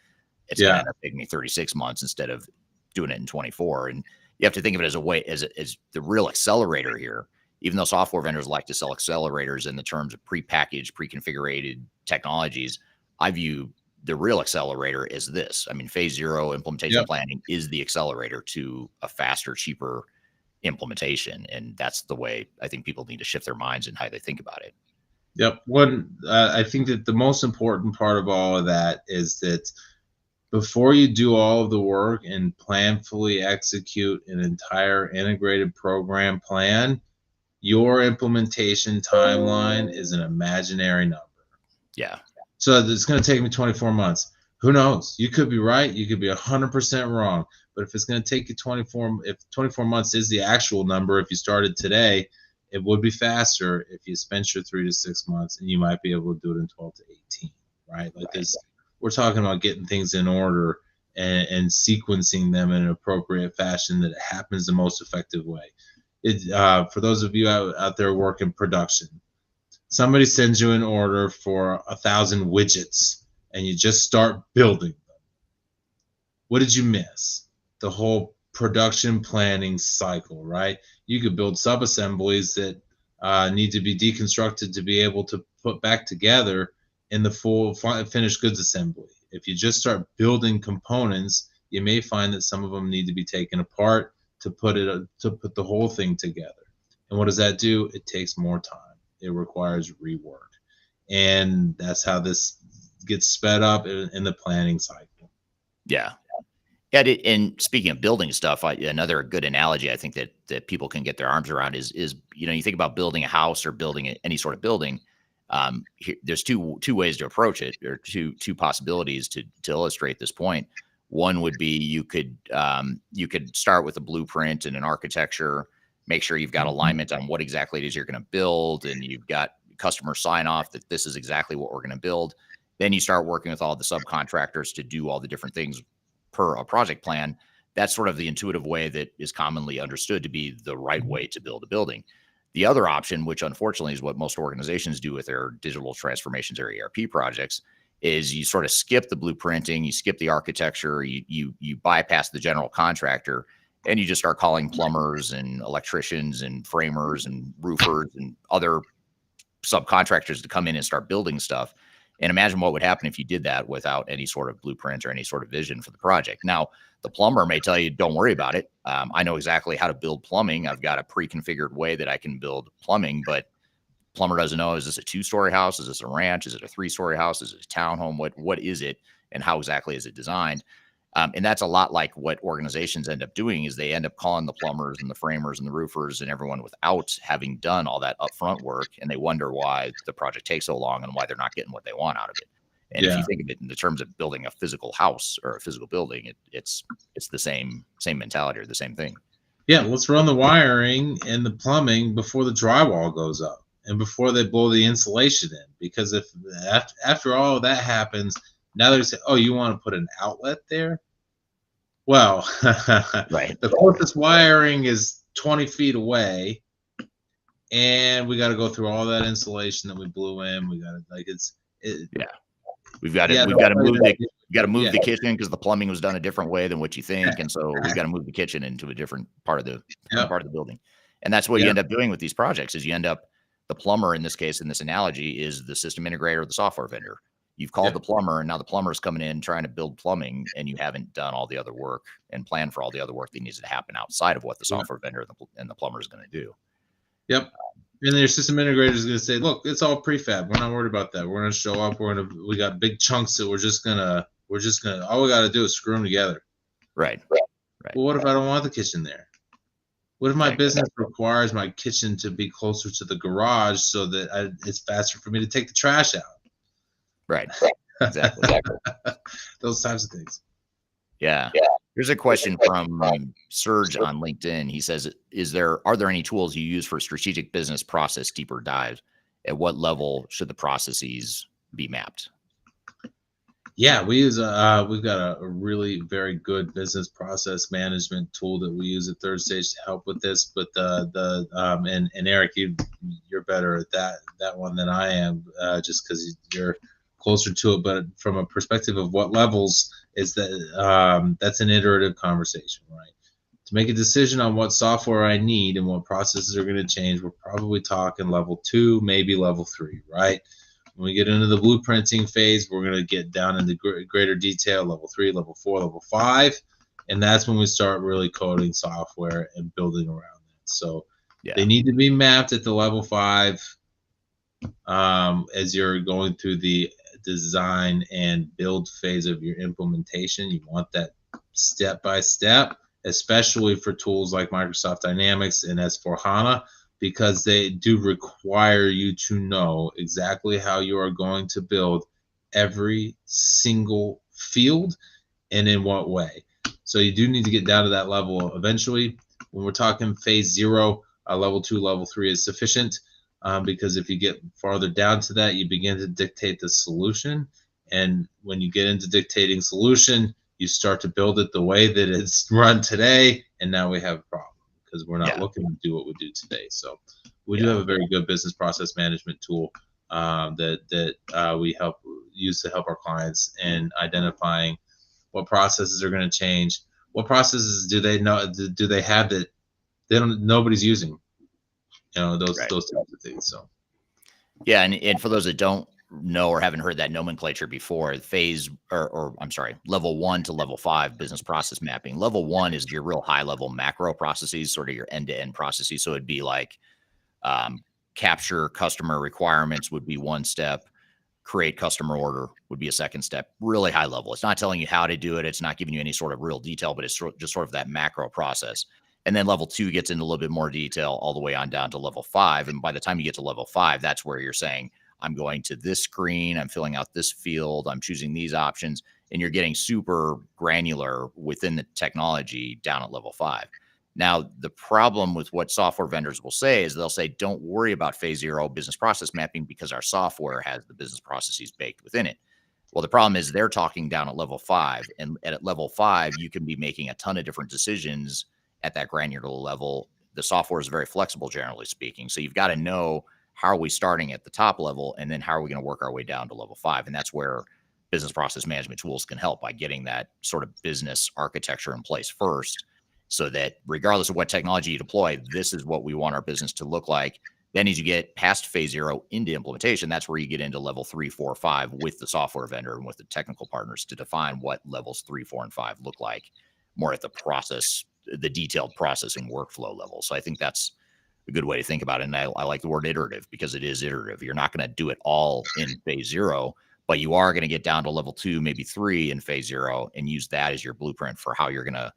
Speaker 1: It's going to end up taking me 36 months instead of doing it in 24. And you have to think of it as a way, as the real accelerator here. Even though software vendors like to sell accelerators in the terms of prepackaged, pre-configured technologies, I view the real accelerator is this. I mean, phase 0 implementation planning is the accelerator to a faster, cheaper implementation. And that's the way I think people need to shift their minds and how they think about it.
Speaker 2: Yep. I think that the most important part of all of that is that before you do all of the work and planfully execute an entire integrated program plan, your implementation timeline is an imaginary number.
Speaker 1: Yeah.
Speaker 2: So it's going to take me 24 months. Who knows? You could be right. You could be 100% wrong. But if it's going to take you 24 months is the actual number, if you started today, it would be faster if you spent your 3 to 6 months, and you might be able to do it in 12 to 18, right? Like this, we're talking about getting things in order and sequencing them in an appropriate fashion that it happens the most effective way. For those of you out there working production, somebody sends you an order for 1,000 widgets and you just start building them. What did you miss? The whole production planning cycle, right? You could build sub-assemblies that need to be deconstructed to be able to put back together in the full finished goods assembly. If you just start building components, you may find that some of them need to be taken apart to put the whole thing together. And what does that do? It takes more time. It requires rework. And that's how this gets sped up in the planning cycle.
Speaker 1: Yeah. Yeah. And speaking of building stuff, another good analogy I think that people can get their arms around is, you think about building a house or building any sort of building. There's two ways to approach it, or two possibilities to illustrate this point. One would be you could start with a blueprint and an architecture, make sure you've got alignment on what exactly it is you're going to build, and you've got customer sign off that this is exactly what we're going to build. Then you start working with all the subcontractors to do all the different things per a project plan. That's sort of the intuitive way that is commonly understood to be the right way to build a building. The other option, which unfortunately is what most organizations do with their digital transformations or ERP projects, is you sort of skip the blueprinting, you skip the architecture, you bypass the general contractor, and you just start calling plumbers and electricians and framers and roofers and other subcontractors to come in and start building stuff. And imagine what would happen if you did that without any sort of blueprint or any sort of vision for the project. Now, the plumber may tell you, don't worry about it. I know exactly how to build plumbing. I've got a pre-configured way that I can build plumbing, but plumber doesn't know, is this a 2-story house? Is this a ranch? Is it a 3-story house? Is it a townhome? What is it? And how exactly is it designed? And that's a lot like what organizations end up doing, is they end up calling the plumbers and the framers and the roofers and everyone without having done all that upfront work. And they wonder why the project takes so long and why they're not getting what they want out of it. And if you think of it in the terms of building a physical house or a physical building, it's the same mentality or the same thing.
Speaker 2: Yeah, let's run the wiring and the plumbing before the drywall goes up and before they blow the insulation in. Because if after all of that happens, now they say, oh, you want to put an outlet there? Well,
Speaker 1: right.
Speaker 2: The closest wiring is 20 feet away, and we got to go through all that insulation that we blew in. We got to
Speaker 1: We've got to move the kitchen because the plumbing was done a different way than what you think, and so we've got to move the kitchen into a different part of the building. And that's what you end up doing with these projects. Is you end up, the plumber in this case, in this analogy, is the system integrator or the software vendor. You've called the plumber, and now the plumber is coming in trying to build plumbing, and you haven't done all the other work and planned for all the other work that needs to happen outside of what the software vendor and the plumber is going to do.
Speaker 2: Yep. And their system integrator is going to say, look, it's all prefab. We're not worried about that. We're going to show up. We got big chunks that we're just going to, all we got to do is screw them together.
Speaker 1: Right.
Speaker 2: Well, what if I don't want the kitchen there? What if my business requires my kitchen to be closer to the garage so that it's faster for me to take the trash out?
Speaker 1: Right. Exactly.
Speaker 2: Those types of things.
Speaker 1: Yeah. Here's a question from Serge on LinkedIn. He says, are there any tools you use for strategic business process deeper dives? At what level should the processes be mapped?
Speaker 2: Yeah, we've got a really very good business process management tool that we use at third stage to help with this. But and Eric, you're better at that one than I am, just because you're closer to it. But from a perspective of what levels is that, that's an iterative conversation, right? To make a decision on what software I need and what processes are going to change, we're probably talking level 2, maybe level 3, right? When we get into the blueprinting phase, we're going to get down into greater detail, level 3, level 4, level 5. And that's when we start really coding software and building around that. So
Speaker 1: Yeah.
Speaker 2: they need to be mapped at the level 5, as you're going through the design and build phase of your implementation. You want that step by step, especially for tools like Microsoft Dynamics and S4HANA, because they do require you to know exactly how you are going to build every single field and in what way. So you do need to get down to that level eventually. When we're talking phase 0, level 2, level 3 is sufficient, because if you get farther down to that, you begin to dictate the solution. And when you get into dictating solution, you start to build it the way that it's run today. And now we have a problem because we're not looking to do what we do today. So we do have a very good business process management tool, that we use to help our clients in identifying what processes are going to change. What processes do they know? Do they have that nobody's using? Those types of things. So
Speaker 1: yeah, and for those that don't know or haven't heard that nomenclature before, phase or I'm sorry, level 1 to level 5 business process mapping. Level 1 is your real high level macro processes, sort of your end to end processes. So it'd be like capture customer requirements would be one step. Create customer order would be a second step, really high level. It's not telling you how to do it. It's not giving you any sort of real detail, but it's just sort of that macro process. And then level 2 gets into a little bit more detail all the way on down to level 5. And by the time you get to level 5, that's where you're saying, I'm going to this screen, I'm filling out this field, I'm choosing these options, and you're getting super granular within the technology down at level 5. Now, the problem with what software vendors will say is they'll say, don't worry about phase 0 business process mapping because our software has the business processes baked within it. Well, the problem is they're talking down at level 5, and at level 5, you can be making a ton of different decisions at that granular level. The software is very flexible, generally speaking. So you've got to know, how are we starting at the top level, and then how are we going to work our way down to level 5? And that's where business process management tools can help by getting that sort of business architecture in place first, so that regardless of what technology you deploy, this is what we want our business to look like. Then as you get past phase 0 into implementation, that's where you get into level 3, 4, 5 with the software vendor and with the technical partners to define what levels 3, 4, and 5 look like more at the process, the detailed processing workflow level. So I think that's a good way to think about it. And I like the word iterative because it is iterative. You're not going to do it all in phase 0, but you are going to get down to level 2, maybe 3 in phase 0 and use that as your blueprint for how you're going to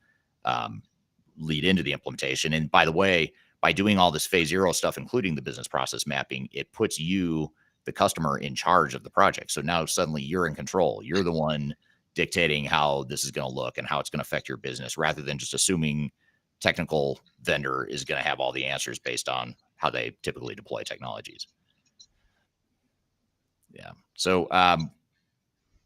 Speaker 1: lead into the implementation. And by the way, by doing all this phase 0 stuff, including the business process mapping, it puts you, the customer, in charge of the project. So now suddenly you're in control. You're the one dictating how this is going to look and how it's going to affect your business, rather than just assuming technical vendor is going to have all the answers based on how they typically deploy technologies. Yeah. So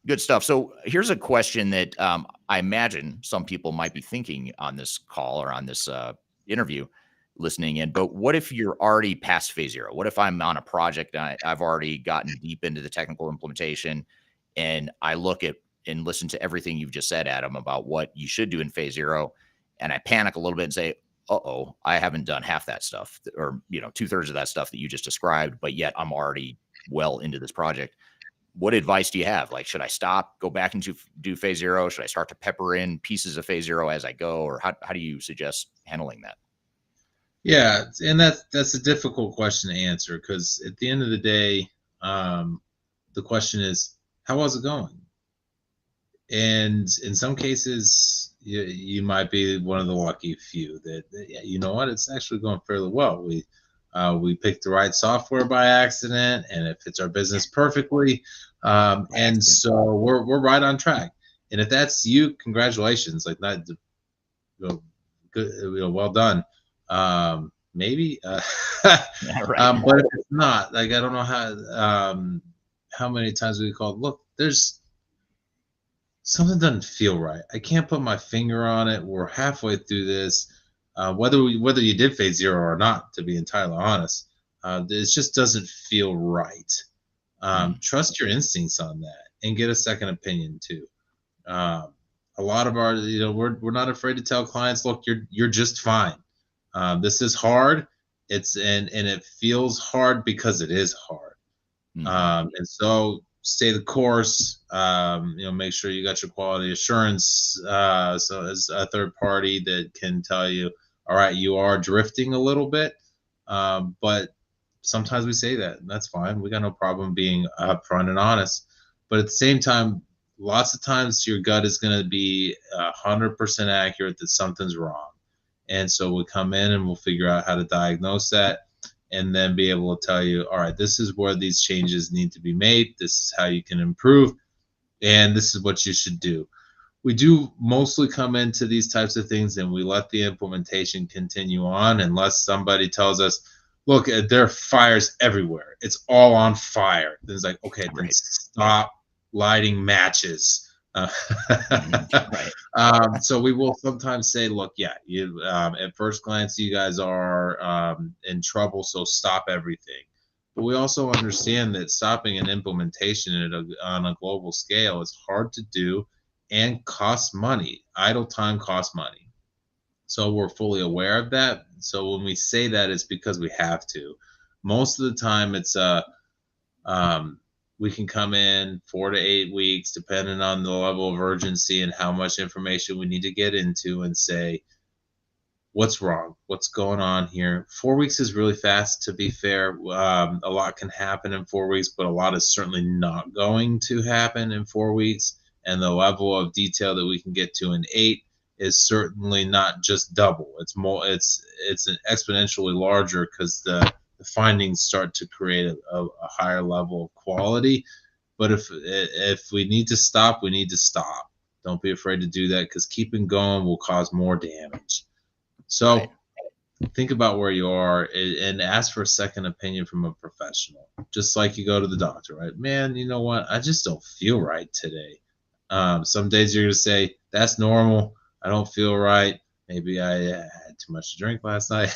Speaker 1: good stuff. So here's a question that I imagine some people might be thinking on this call or on this interview listening in. But what if you're already past phase 0? What if I'm on a project and I've already gotten deep into the technical implementation, and I look at and listen to everything you've just said, Adam, about what you should do in phase 0, and I panic a little bit and say, uh-oh, I haven't done half that stuff, or 2/3 of that stuff that you just described, but yet I'm already well into this project. What advice do you have? Like, should I stop, go back and do phase 0? Should I start to pepper in pieces of phase 0 as I go? Or how do you suggest handling that?
Speaker 2: Yeah, and that's a difficult question to answer, because at the end of the day, the question is, how was it going? And in some cases, you might be one of the lucky few that, you know what, it's actually going fairly well. We picked the right software by accident, and it fits our business perfectly, and so we're right on track. And if that's you, congratulations! Like, not good, well done. Maybe,
Speaker 1: Yeah, right.
Speaker 2: but if it's not, like, I don't know how many times we called. Look, there's something doesn't feel right. I can't put my finger on it. We're halfway through this. Whether you did phase zero or not, to be entirely honest, it just doesn't feel right.
Speaker 1: Mm,
Speaker 2: Trust your instincts on that and get a second opinion too. Um, a lot of our, we're not afraid to tell clients, look, you're just fine. This is hard. And it feels hard because it is hard.
Speaker 1: mhm.
Speaker 2: And so stay the course. Make sure you got your quality assurance. So as a third party that can tell you, all right, you are drifting a little bit, but sometimes we say that, and that's fine. We got no problem being upfront and honest. But at the same time, lots of times your gut is going to be 100% accurate that something's wrong, and so we'll come in and we'll figure out how to diagnose that, and then be able to tell you, all right, this is where these changes need to be made. This is how you can improve, and this is what you should do. We do mostly come into these types of things and we let the implementation continue on unless somebody tells us, look, there are fires everywhere. It's all on fire. Then it's like, okay, then
Speaker 1: Right.
Speaker 2: stop lighting matches.
Speaker 1: Mhm. Right.
Speaker 2: So we will sometimes say, look, yeah, you at first glance, you guys are in trouble, so stop everything. But we also understand that stopping an implementation on a global scale is hard to do and costs money. Idle time costs money. So we're fully aware of that. So when we say that, it's because we have to. Most of the time, it's um, we can come in 4 to 8 weeks, depending on the level of urgency and how much information we need to get into, and say, what's wrong? What's going on here? 4 weeks is really fast, to be fair. A lot can happen in 4 weeks, but a lot is certainly not going to happen in 4 weeks. And the level of detail that we can get to in 8 is certainly not just double. It's more. It's an exponentially larger because the findings start to create a higher level of quality. But if we need to stop, we need to stop. Don't be afraid to do that because keeping going will cause more damage.
Speaker 1: Right.
Speaker 2: So think about where you are and ask for a second opinion from a professional. Just like you go to the doctor, right? Man, you know what? I just don't feel right today. Some days you're going to say, that's normal. I don't feel right. Maybe I had too much to drink last night.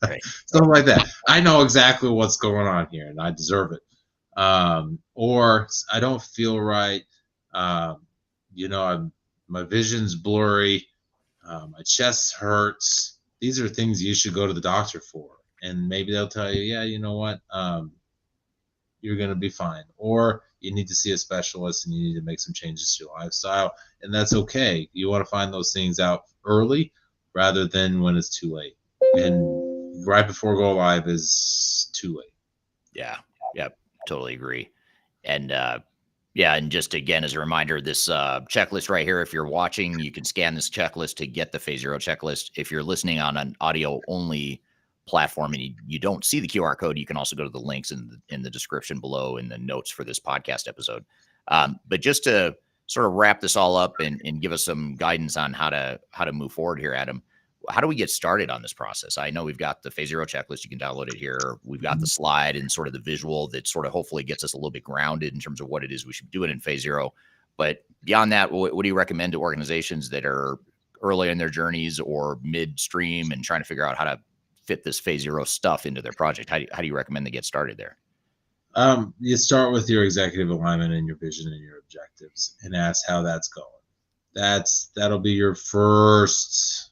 Speaker 1: Right.
Speaker 2: Something like that. I know exactly what's going on here and I deserve it. Or I don't feel right. Um, my vision's blurry. My chest hurts. These are things you should go to the doctor for. And maybe they'll tell you, yeah, you know what? You're going to be fine. Or you need to see a specialist and you need to make some changes to your lifestyle. And that's okay. You want to find those things out early rather than when it's too late. And right before go live is too late.
Speaker 1: Yeah. Yep. Totally agree. And yeah, and just again as a reminder, this checklist right here, if you're watching, you can scan this checklist to get the phase zero checklist. If you're listening on an audio only platform and you don't see the QR code, you can also go to the links in the description below in the notes for this podcast episode. But just to sort of wrap this all up and give us some guidance on how to move forward here, Adam, how do we get started on this process? I know we've got the phase zero checklist. You can download it here. We've got the slide and sort of the visual that sort of hopefully gets us a little bit grounded in terms of what it is we should be doing in phase zero. But beyond that, what do you recommend to organizations that are early in their journeys or midstream and trying to figure out how to fit this phase zero stuff into their project? How do you recommend they get started there?
Speaker 2: You start with your executive alignment and your vision and your objectives and ask how that's going. That'll be your first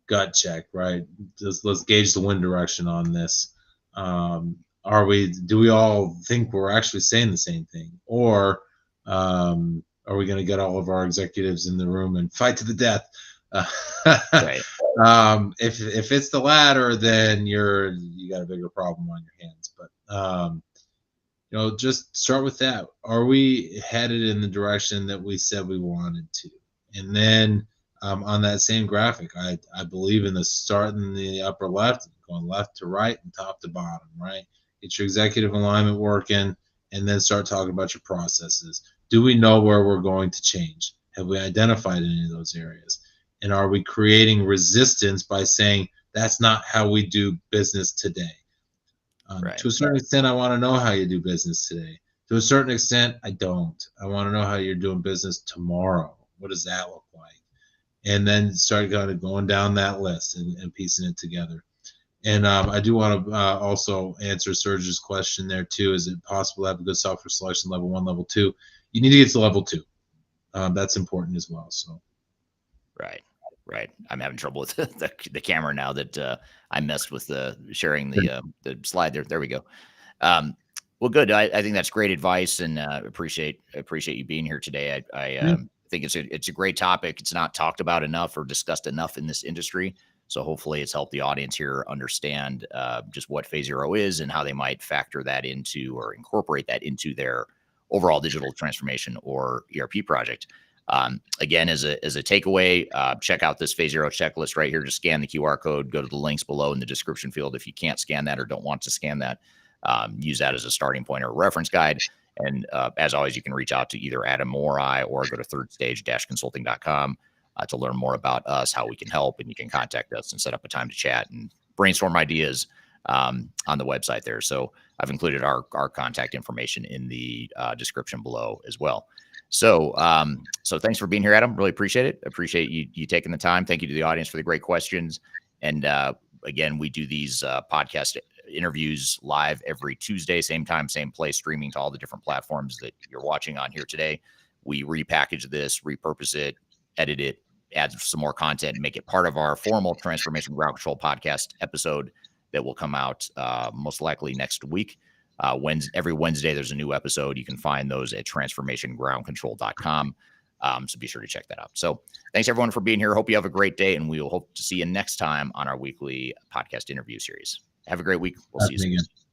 Speaker 2: gut check, right? Just let's gauge the wind direction on this. Do we all think we're actually saying the same thing, or are we going to get all of our executives in the room and fight to the death?
Speaker 1: Right.
Speaker 2: If it's the latter, then you got a bigger problem on your hands. But just start with that. Are we headed in the direction that we said we wanted to? And then on that same graphic, I believe in the start in the upper left, going left to right and top to bottom, right? Get your executive alignment working and then start talking about your processes. Do we know where we're going to change? Have we identified any of those areas? And are we creating resistance by saying that's not how we do business today?
Speaker 1: Right.
Speaker 2: To a certain extent, I want to know how you do business today. To a certain extent, I don't. I want to know how you're doing business tomorrow. What does that look like? And then start kind of going down that list and piecing it together. And I do want to also answer Serge's question there too. Is it possible to have a good software selection level 1, level 2? You need to get to level 2. That's important as well. So,
Speaker 1: right. I'm having trouble with the camera now that I messed with sharing the slide there. There we go. Well, good. I think that's great advice, and appreciate you being here today. I think it's a great topic. It's not talked about enough or discussed enough in this industry. So hopefully it's helped the audience here understand just what Phase Zero is and how they might factor that into or incorporate that into their overall digital transformation or ERP project. Again, as a takeaway, check out this Phase Zero checklist right here. Just scan the QR code, go to the links below in the description field. If you can't scan that or don't want to scan that, use that as a starting point or a reference guide. And as always, you can reach out to either Adam or I, or go to thirdstage-consulting.com to learn more about us, how we can help, and you can contact us and set up a time to chat and brainstorm ideas on the website there. So I've included our contact information in the description below as well. So thanks for being here, Adam. Really appreciate it. Appreciate you taking the time. Thank you to the audience for the great questions. And again, we do these podcast interviews live every Tuesday, same time, same place, streaming to all the different platforms that you're watching on here today. We repackage this, repurpose it, edit it, add some more content, and make it part of our formal Transformation Ground Control podcast episode that will come out most likely next week. Every Wednesday, there's a new episode. You can find those at transformationgroundcontrol.com. So be sure to check that out. So thanks everyone for being here. Hope you have a great day, and we will hope to see you next time on our weekly podcast interview series. Have a great week. We'll see you soon.